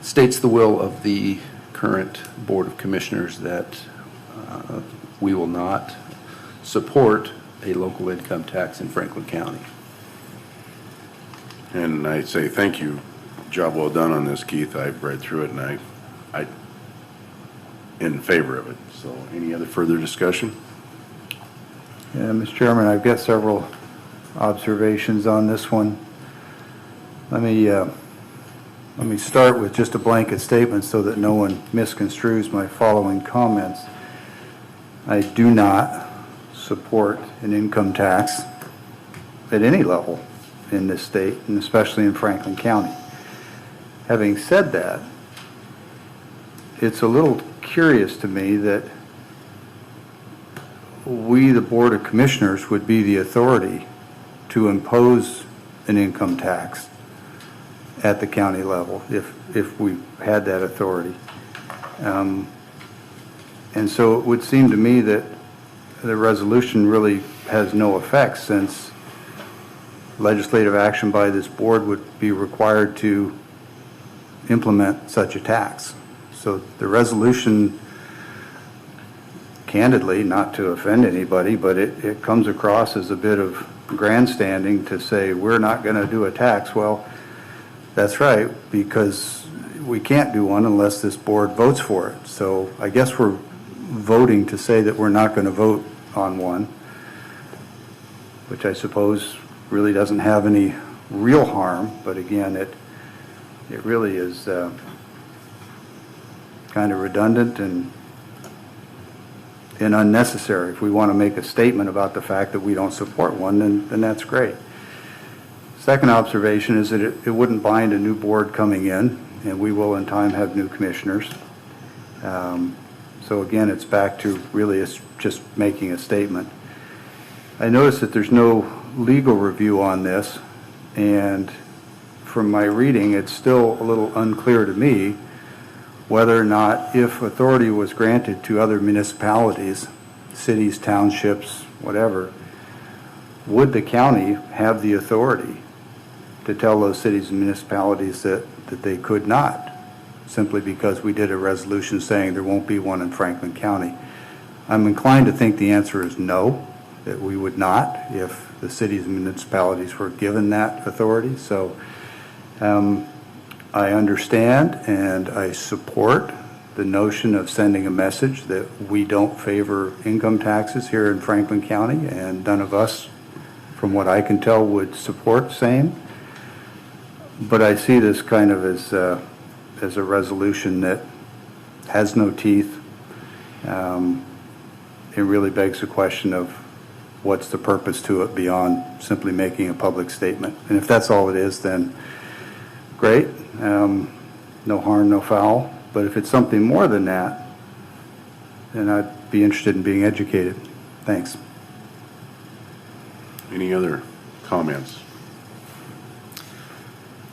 states the will of the current Board of Commissioners that we will not support a local income tax in Franklin County. And I say thank you. Job well done on this, Keith. I've read through it and I in favor of it. So any other further discussion? Yeah, Mr. Chairman, I've got several observations on this one. Let me start with just a blanket statement so that no one misconstrues my following comments. I do not support an income tax at any level in this state, and especially in Franklin County. Having said that, it's a little curious to me that we, the Board of Commissioners, would be the authority to impose an income tax at the county level if we had that authority. And so it would seem to me that the resolution really has no effect, since legislative action by this board would be required to implement such a tax. So the resolution, candidly, not to offend anybody, but it comes across as a bit of grandstanding to say we're not going to do a tax. Well, that's right, because we can't do one unless this board votes for it. So I guess we're voting to say that we're not going to vote on one, which I suppose really doesn't have any real harm, but again, it really is kind of redundant and unnecessary. If we want to make a statement about the fact that we don't support one, then that's great. Second observation is that it wouldn't bind a new board coming in, and we will in time have new commissioners. So again, it's back to really it's just making a statement. I notice that there's no legal review on this, and from my reading, it's still a little unclear to me whether or not, if authority was granted to other municipalities, cities, townships, whatever, would the county have the authority to tell those cities and municipalities that they could not, simply because we did a resolution saying there won't be one in Franklin County? I'm inclined to think the answer is no, that we would not if the cities and municipalities were given that authority. So I understand and I support the notion of sending a message that we don't favor income taxes here in Franklin County, and none of us, from what I can tell, would support same. But I see this kind of as as a resolution that has no teeth. It really begs the question of what's the purpose to it beyond simply making a public statement. And if that's all it is, then great. No harm, no foul. But if it's something more than that, then I'd be interested in being educated. Thanks. Any other comments?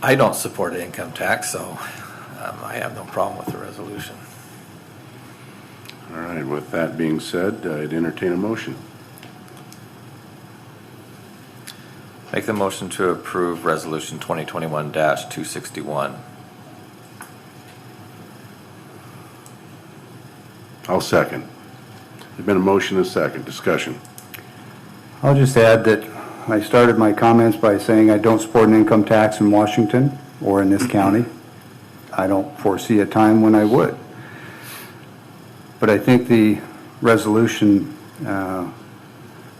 I don't support income tax, so I have no problem with the resolution. All right, with that being said, I'd entertain a motion. Make the motion to approve Resolution 2021-261. I'll second. There's been a motion and a second. Discussion. I'll just add that I started my comments by saying I don't support an income tax in Washington or in this county. I don't foresee a time when I would. But I think the resolution,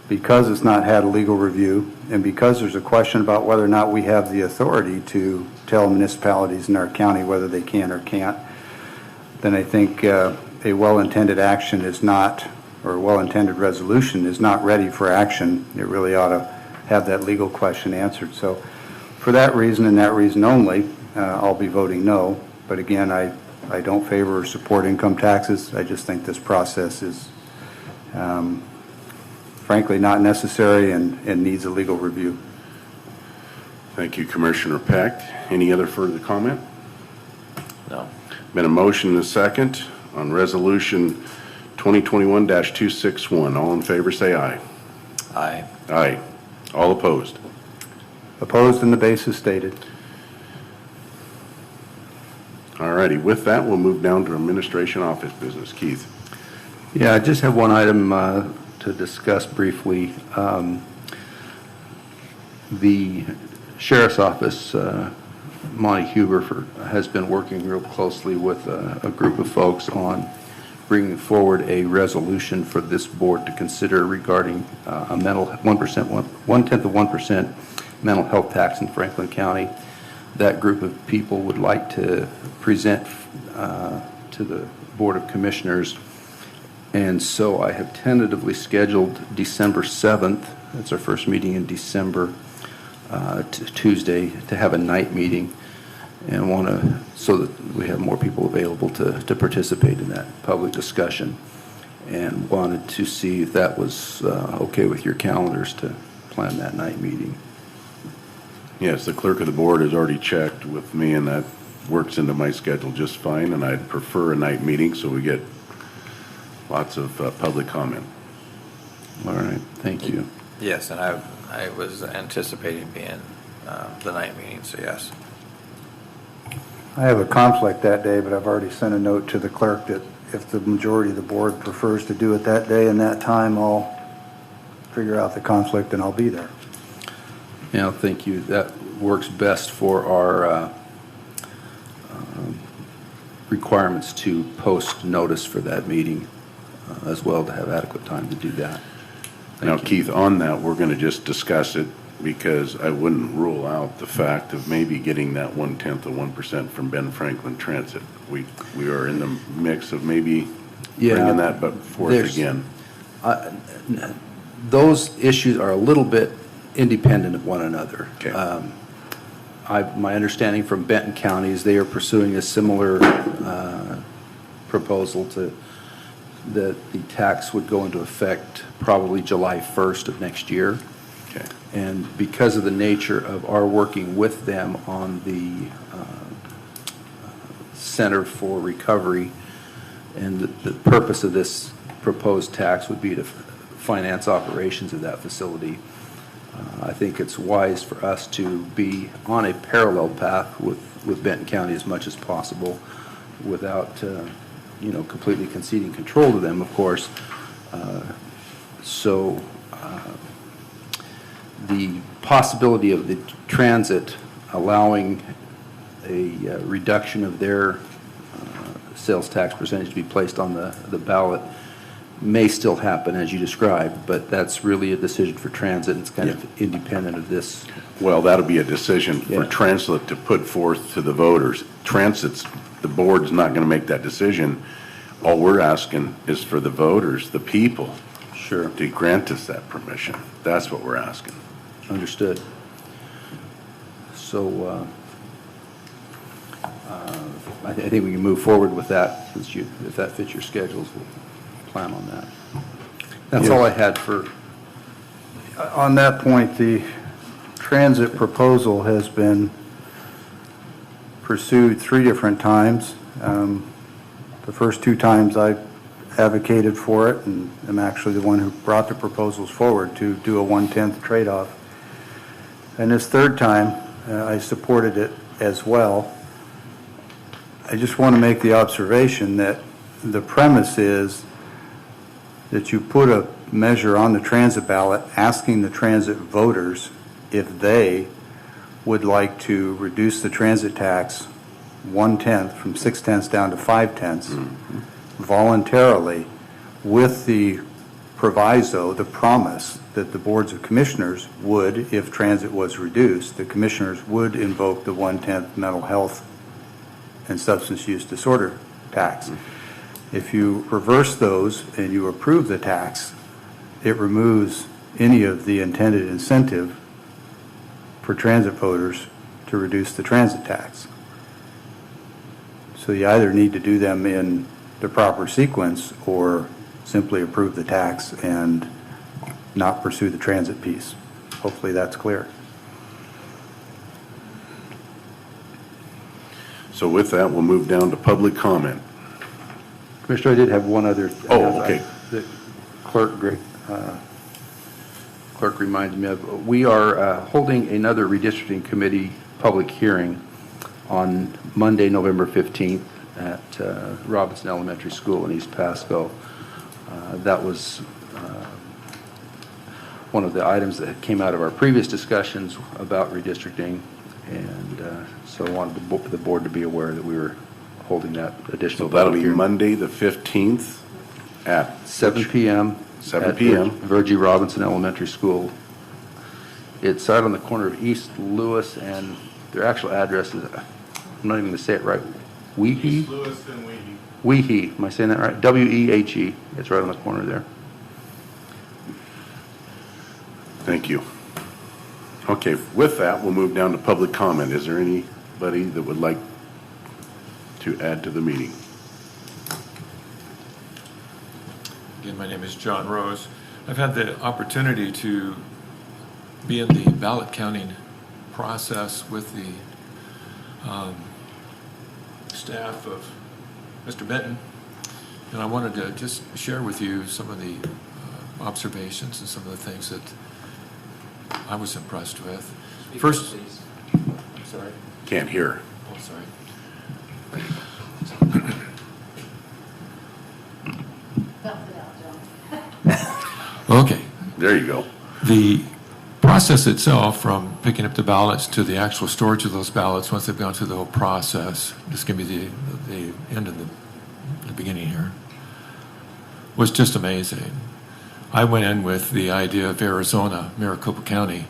because it's not had a legal review, and because there's a question about whether or not we have the authority to tell municipalities in our county whether they can or can't, then I think a well-intended action is not, or a well-intended resolution is not ready for action. It really ought to have that legal question answered. So for that reason and that reason only, I'll be voting no. But again, I don't favor or support income taxes. I just think this process is frankly not necessary and needs a legal review. Thank you, Commissioner Peck. Any other further comment? No. Been a motion and a second on Resolution 2021-261. All in favor say aye. Aye. Aye. All opposed? Opposed on the basis stated. All righty. With that, we'll move down to administration office business. Keith. Yeah, I just have one item to discuss briefly. The Sheriff's Office, Monty Huber, has been working real closely with a group of folks on bringing forward a resolution for this board to consider regarding a mental 1% mental health tax in Franklin County. That group of people would like to present to the Board of Commissioners, and so I have tentatively scheduled December 7th, that's our first meeting in December, Tuesday, to have a night meeting, and want to, so that we have more people available to participate in that public discussion, and wanted to see if that was okay with your calendars to plan that night meeting. Yes, the clerk of the board has already checked with me, and that works into my schedule just fine, and I'd prefer a night meeting so we get lots of public comment. All right, thank you. Yes, and I was anticipating being the night meeting, so yes. I have a conflict that day, but I've already sent a note to the clerk that if the majority of the board prefers to do it that day and that time, I'll figure out the conflict and I'll be there. Yeah, thank you. That works best for our requirements to post notice for that meeting as well, to have adequate time to do that. Now, Keith, on that, we're going to just discuss it because I wouldn't rule out the fact of maybe getting that 0.1% of 1% from Ben Franklin Transit. We are in the mix of maybe bringing that forth again. Those issues are a little bit independent of one another. Okay. My understanding from Benton County is they are pursuing a similar proposal that the tax would go into effect probably July 1st of next year. Okay. And because of the nature of our working with them on the Center for Recovery, and the purpose of this proposed tax would be to finance operations of that facility, I think it's wise for us to be on a parallel path with Benton County as much as possible, without completely conceding control to them, of course. So the possibility of the transit allowing a reduction of their sales tax percentage to be placed on the ballot may still happen, as you described, but that's really a decision for transit. It's kind of independent of this. Well, that'll be a decision for transit to put forth to the voters. Transit's the board's not going to make that decision. All we're asking is for the voters, the people, Sure. to grant us that permission. That's what we're asking. Understood. So I think we can move forward with that, since if that fits your schedules, we'll plan on that. That's all I had for. On that point, the transit proposal has been pursued 3 different times. The first 2 times I advocated for it, and I'm actually the one who brought the proposals forward to do a 1/10 trade-off. And this 3rd time, I supported it as well. I just want to make the observation that the premise is that you put a measure on the transit ballot asking the transit voters if they would like to reduce the transit tax 1/10 from 6/10 down to 5/10 voluntarily, with the proviso, the promise that the boards of commissioners would, if transit was reduced, the commissioners would invoke the 1/10 mental health and substance use disorder tax. If you reverse those and you approve the tax, it removes any of the intended incentive for transit voters to reduce the transit tax. So you either need to do them in the proper sequence or simply approve the tax and not pursue the transit piece. Hopefully that's clear. So with that, we'll move down to public comment. Commissioner, I did have one other. Oh, okay. The clerk reminded me of. We are holding another redistricting committee public hearing on Monday, November 15th at Robinson Elementary School in East Pasco. That was one of the items that came out of our previous discussions about redistricting, and so I wanted the board to be aware that we were holding that additional. So that'll public be hearing. Monday, the 15th at 7 p.m. 7 p.m. Virgie Robinson Elementary School. It's right on the corner of East Lewis, and their actual address is, I'm not even going to say it right, Weehee? East Lewis and Weehee. Weehee, am I saying that right? W-E-H-E. It's right on the corner there. Thank you. Okay, with that, we'll move down to public comment. Is there anybody that would like to add to the meeting? Again, my name is John Rose. I've had the opportunity to be in the ballot counting process with the staff of Mr. Benton, and I wanted to just share with you some of the observations and some of the things that I was impressed with. First, I'm sorry. Can't hear. Oh, sorry. Okay. There you go. The process itself, from picking up the ballots to the actual storage of those ballots, once they've gone through the whole process, this can be the end of the beginning here, was just amazing. I went in with the idea of Arizona, Maricopa County,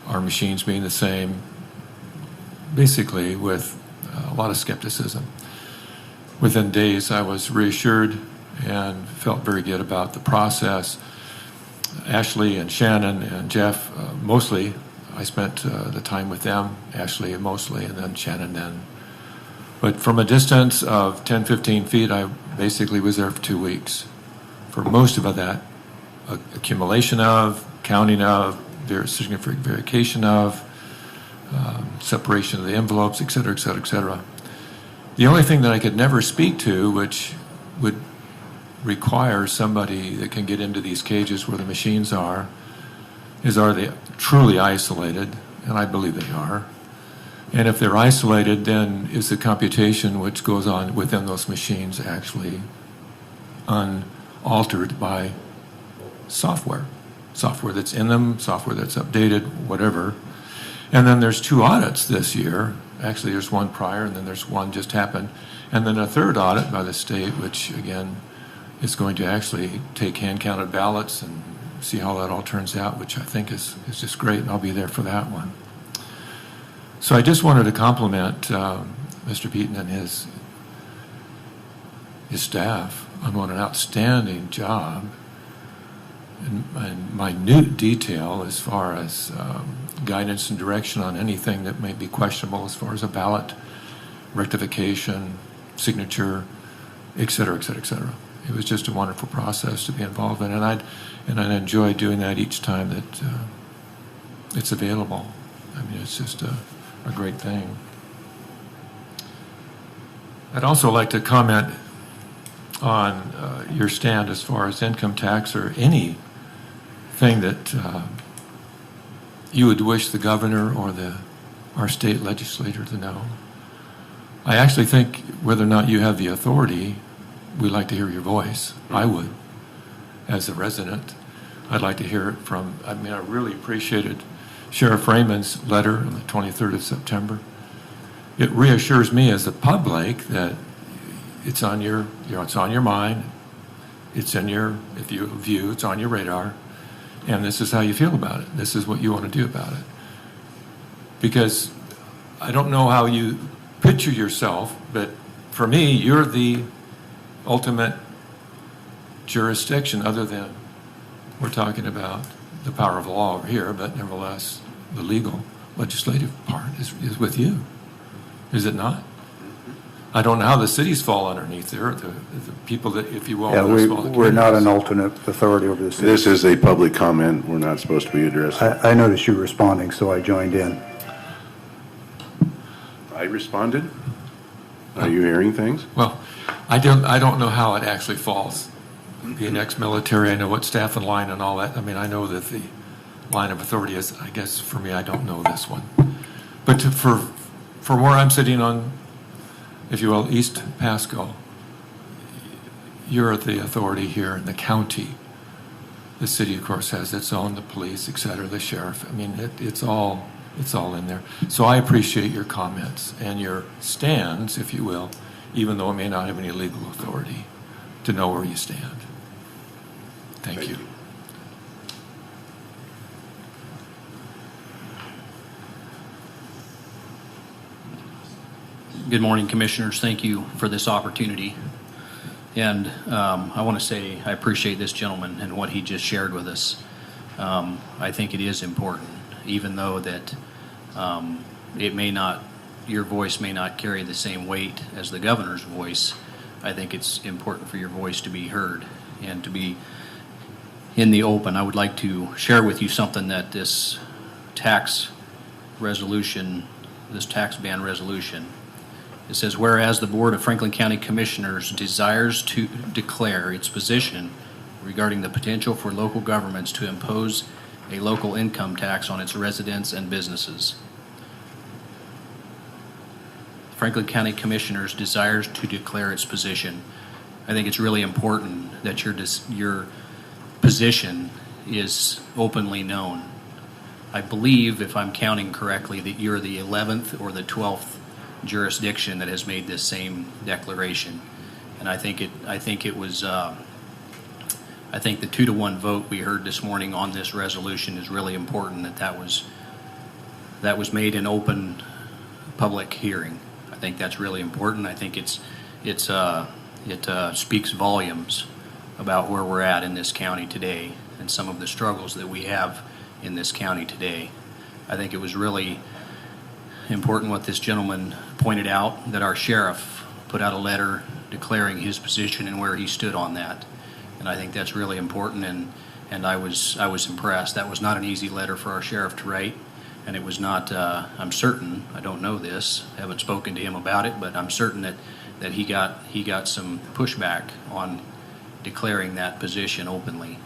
our machines being the same, basically with a lot of skepticism. Within days, I was reassured and felt very good about the process. Ashley and Shannon and Jeff, mostly, I spent the time with them, Ashley mostly, and then Shannon then. But from a distance of 10, 15 feet, I basically was there for 2 weeks. For most of that, accumulation of, counting of, significant verification of, separation of the envelopes, et cetera, et cetera, et cetera. The only thing that I could never speak to, which would require somebody that can get into these cages where the machines are they truly isolated? And I believe they are. And if they're isolated, then is the computation which goes on within those machines actually unaltered by software that's in them, software that's updated, whatever. And then there's 2 audits this year. Actually, there's one prior, and then there's one just happened. And then a 3rd audit by the state, which, again, is going to actually take hand-counted ballots and see how that all turns out, which I think is just great, and I'll be there for that one. So I just wanted to compliment Mr. Beaton and his staff on an outstanding job and minute detail as far as guidance and direction on anything that may be questionable as far as a ballot rectification, signature, et cetera, et cetera, et cetera. It was just a wonderful process to be involved in, and I enjoy doing that each time that it's available. I mean, it's just a great thing. I'd also like to comment on your stand as far as income tax or anything that you would wish the governor or our state legislator to know. I actually think whether or not you have the authority, we'd like to hear your voice. I would, as a resident. I'd like to hear it from, I really appreciated Sheriff Raymond's letter on the 23rd of September. It reassures me as a public that it's on your, it's on your mind. It's in your, if you view, it's on your radar. And this is how you feel about it. This is what you want to do about it. Because I don't know how you picture yourself, but for me, you're the ultimate jurisdiction, other than we're talking about the power of law over here, but nevertheless, the legal, legislative part is with you. Is it not? I don't know how the cities fall underneath there, the people that, if you will, Yeah, we're not an alternate authority over the city. This is a public comment. We're not supposed to be addressing. I noticed you responding, so I joined in. I responded? Are you hearing things? Well, I don't know how it actually falls. Being ex-military, I know what staff and line and all that. I mean, I know that the line of authority is, I guess for me, I don't know this one. But for where I'm sitting on, if you will, East Pasco, you're the authority here in the county. The city, of course, has its own, the police, et cetera, the sheriff. I mean, it's all in there. So I appreciate your comments and your stands, if you will, even though it may not have any legal authority to know where you stand. Thank you. Good morning, Commissioners. Thank you for this opportunity. And I want to say I appreciate this gentleman and what he just shared with us. I think it is important, even though that your voice may not carry the same weight as the governor's voice. I think it's important for your voice to be heard and to be in the open. I would like to share with you something that this tax ban resolution, it says, whereas the Board of Franklin County Commissioners desires to declare its position regarding the potential for local governments to impose a local income tax on its residents and businesses. Franklin County Commissioners desires to declare its position. I think it's really important that your position is openly known. I believe, if I'm counting correctly, that you're the 11th or the 12th jurisdiction that has made this same declaration, and I think the 2-to-1 vote we heard this morning on this resolution is really important. That was made in open public hearing. I think that's really important. I think it speaks volumes about where we're at in this county today and some of the struggles that we have in this county today. I think it was really important what this gentleman pointed out, that our sheriff put out a letter declaring his position and where he stood on that. And I think that's really important, and I was impressed. That was not an easy letter for our sheriff to write, and it was not, I'm certain, I don't know this, haven't spoken to him about it, but I'm certain that he got some pushback on declaring that position openly.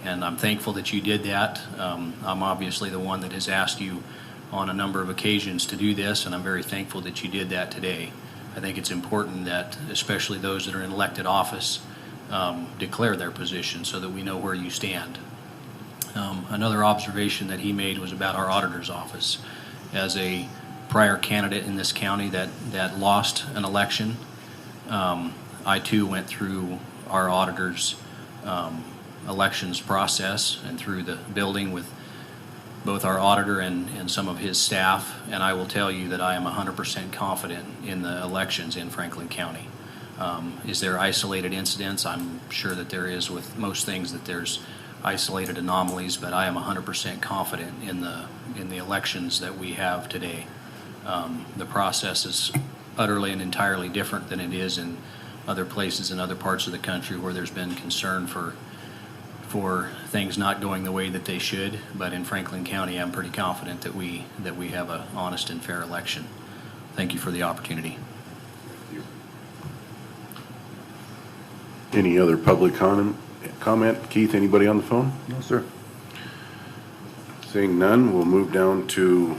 And I'm thankful that you did that. I'm obviously the one that has asked you on a number of occasions to do this, and I'm very thankful that you did that today. I think it's important that, especially those that are in elected office, declare their position so that we know where you stand. Another observation that he made was about our auditor's office. As a prior candidate in this county that lost an election, I too went through our auditor's elections process and through the building with both our auditor and some of his staff, and I will tell you that I am 100% confident in the elections in Franklin County. Is there isolated incidents? I'm sure that there is with most things, that there's isolated anomalies, but I am 100% confident in the elections that we have today. The process is utterly and entirely different than it is in other places in other parts of the country where there's been concern for things not going the way that they should. But in Franklin County, I'm pretty confident that we have an honest and fair election. Thank you for the opportunity. Any other public comment? Keith, anybody on the phone? No, sir. Seeing none, we'll move down to,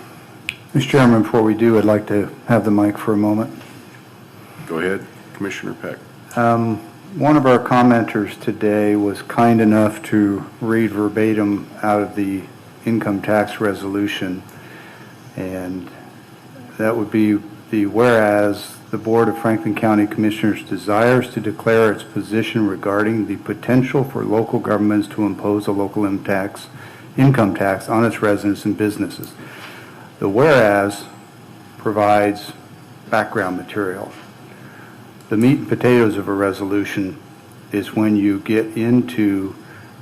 Mr. Chairman, before we do, I'd like to have the mic for a moment. go ahead, Commissioner Peck. One of our commenters today was kind enough to read verbatim out of the income tax resolution, and that would be the whereas the Board of Franklin County Commissioners desires to declare its position regarding the potential for local governments to impose a local income tax on its residents and businesses. The whereas provides background material. The meat and potatoes of a resolution is when you get into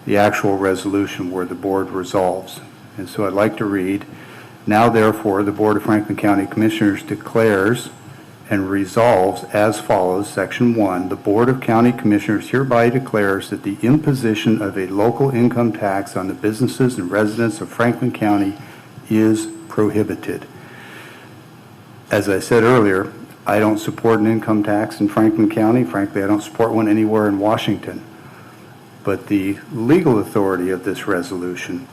the actual resolution where the board resolves. And so I'd like to read, now therefore the Board of Franklin County Commissioners declares and resolves as follows. Section 1, the Board of County Commissioners hereby declares that the imposition of a local income tax on the businesses and residents of Franklin County is prohibited. As I said earlier, I don't support an income tax in Franklin County. Frankly, I don't support one anywhere in Washington. But the legal authority of this resolution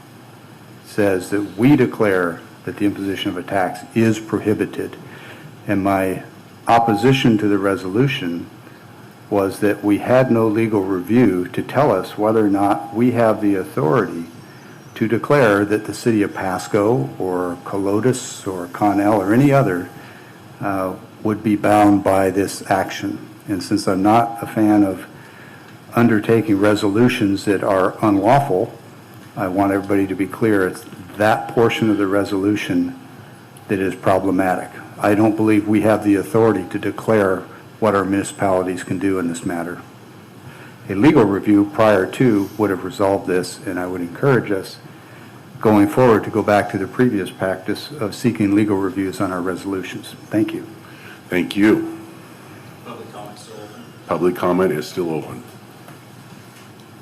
says that we declare that the imposition of a tax is prohibited. And my opposition to the resolution was that we had no legal review to tell us whether or not we have the authority to declare that the city of Pasco or Colotis or Connell or any other would be bound by this action. And since I'm not a fan of undertaking resolutions that are unlawful, I want everybody to be clear it's that portion of the resolution that is problematic. I don't believe we have the authority to declare what our municipalities can do in this matter. A legal review prior to would have resolved this, and I would encourage us going forward to go back to the previous practice of seeking legal reviews on our resolutions. Thank you. Thank you. Public comment still open. Public comment is still open.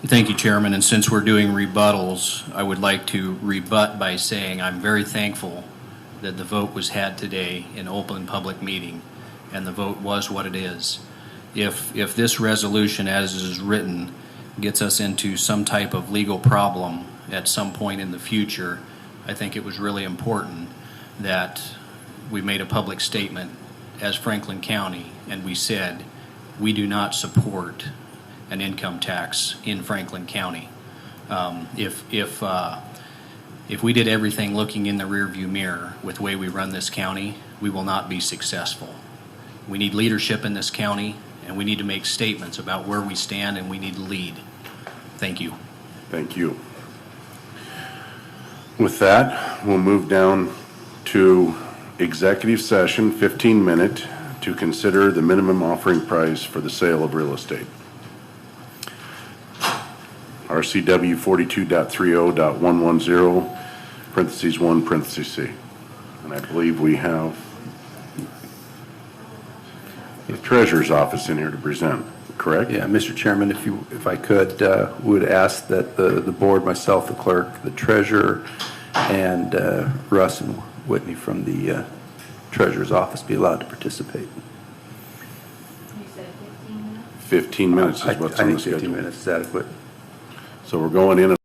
Thank you, Chairman. And since we're doing rebuttals, I would like to rebut by saying I'm very thankful that the vote was had today in open public meeting, and the vote was what it is. If this resolution, as is written, gets us into some type of legal problem at some point in the future, I think it was really important that we made a public statement as Franklin County, and we said we do not support an income tax in Franklin County. If we did everything looking in the rearview mirror with the way we run this county, we will not be successful. We need leadership in this county, and we need to make statements about where we stand, and we need to lead. Thank you. Thank you. With that, we'll move down to executive session, 15-minute, to consider the minimum offering price for the sale of real estate. RCW 42.30.110, parentheses 1, parentheses C. And I believe we have the Treasurer's Office in here to present, correct? Yeah, Mr. Chairman, if I could, would ask that the board, myself, the clerk, the treasurer, and Russ and Whitney from the Treasurer's Office be allowed to participate. You said 15 minutes? 15 minutes is what's I on the think 15 schedule. minutes is adequate. So we're going in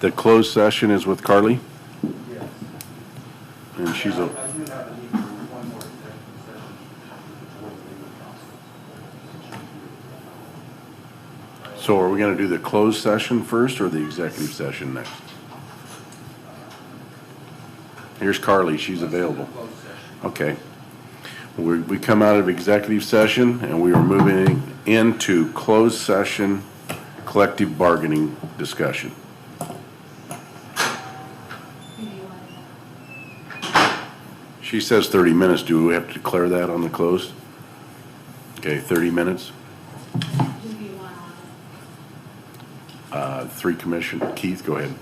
The closed session is with Carly? And she's a, so are we going to do the closed session first or the executive session next? Here's Carly, she's available. Okay. We come out of executive session and we are moving into closed session collective bargaining discussion. She says 30 minutes. Do we have to declare that on the closed? Okay, 30 minutes. Three commission. Keith, go ahead.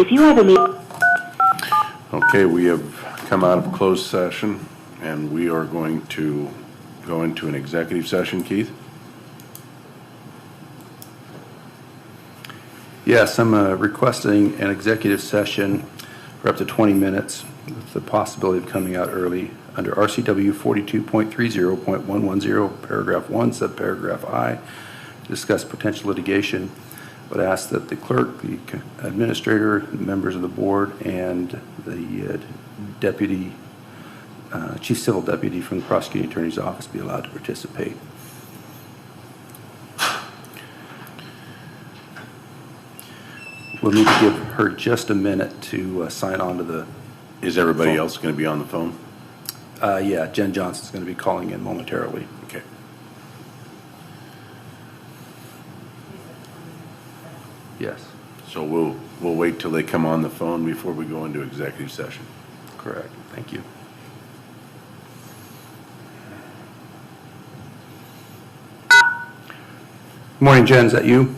If you have a meeting. Okay, we have come out of closed session, and we are going to go into an executive session. Keith? Yes, I'm requesting an executive session for up to 20 minutes with the possibility of coming out early under RCW 42.30.110, paragraph 1, subparagraph I, to discuss potential litigation. Would ask that the clerk, the administrator, the members of the board, and the deputy, chief civil deputy from the prosecuting attorney's office be allowed to participate. We'll need to give her just a minute to sign on to the. Is everybody phone. else going to be on the phone? Yeah, Jen Johnson's going to be calling in momentarily. Okay. Yes, So we'll wait till they come on the phone before we go into executive session. correct. Thank you. Good morning, Jen. Is that you?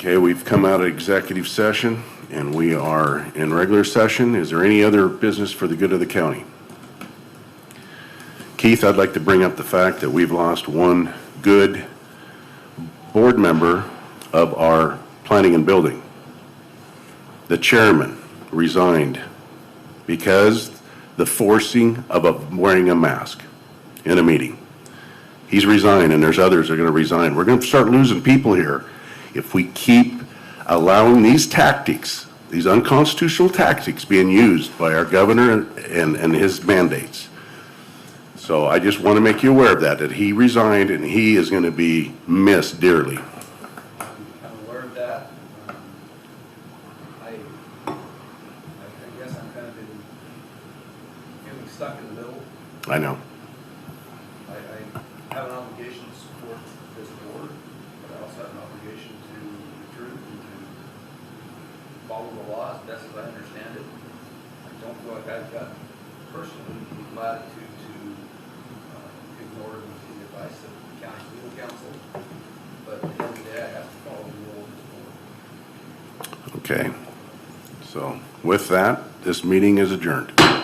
Okay, we've come out of executive session and we are in regular session. Is there any other business for the good of the county? Keith, I'd like to bring up the fact that we've lost one good board member of our planning and building. The chairman resigned because the forcing of wearing a mask in a meeting. He's resigned, and there's others that are going to resign. We're going to start losing people here if we keep allowing these tactics, these unconstitutional tactics being used by our governor and his mandates. So I just want to make you aware of that he resigned and he is going to be missed dearly. I'm aware of that. I guess I'm kind of feeling stuck in the middle. I know. I have an obligation to support this board, but I also have an obligation to the truth and to follow the law as best as I understand it. I don't feel like I've got personally the latitude to ignore the advice of the county legal counsel, but at the end of the day, I have to follow the rule of this board. Okay. So with that, this meeting is adjourned.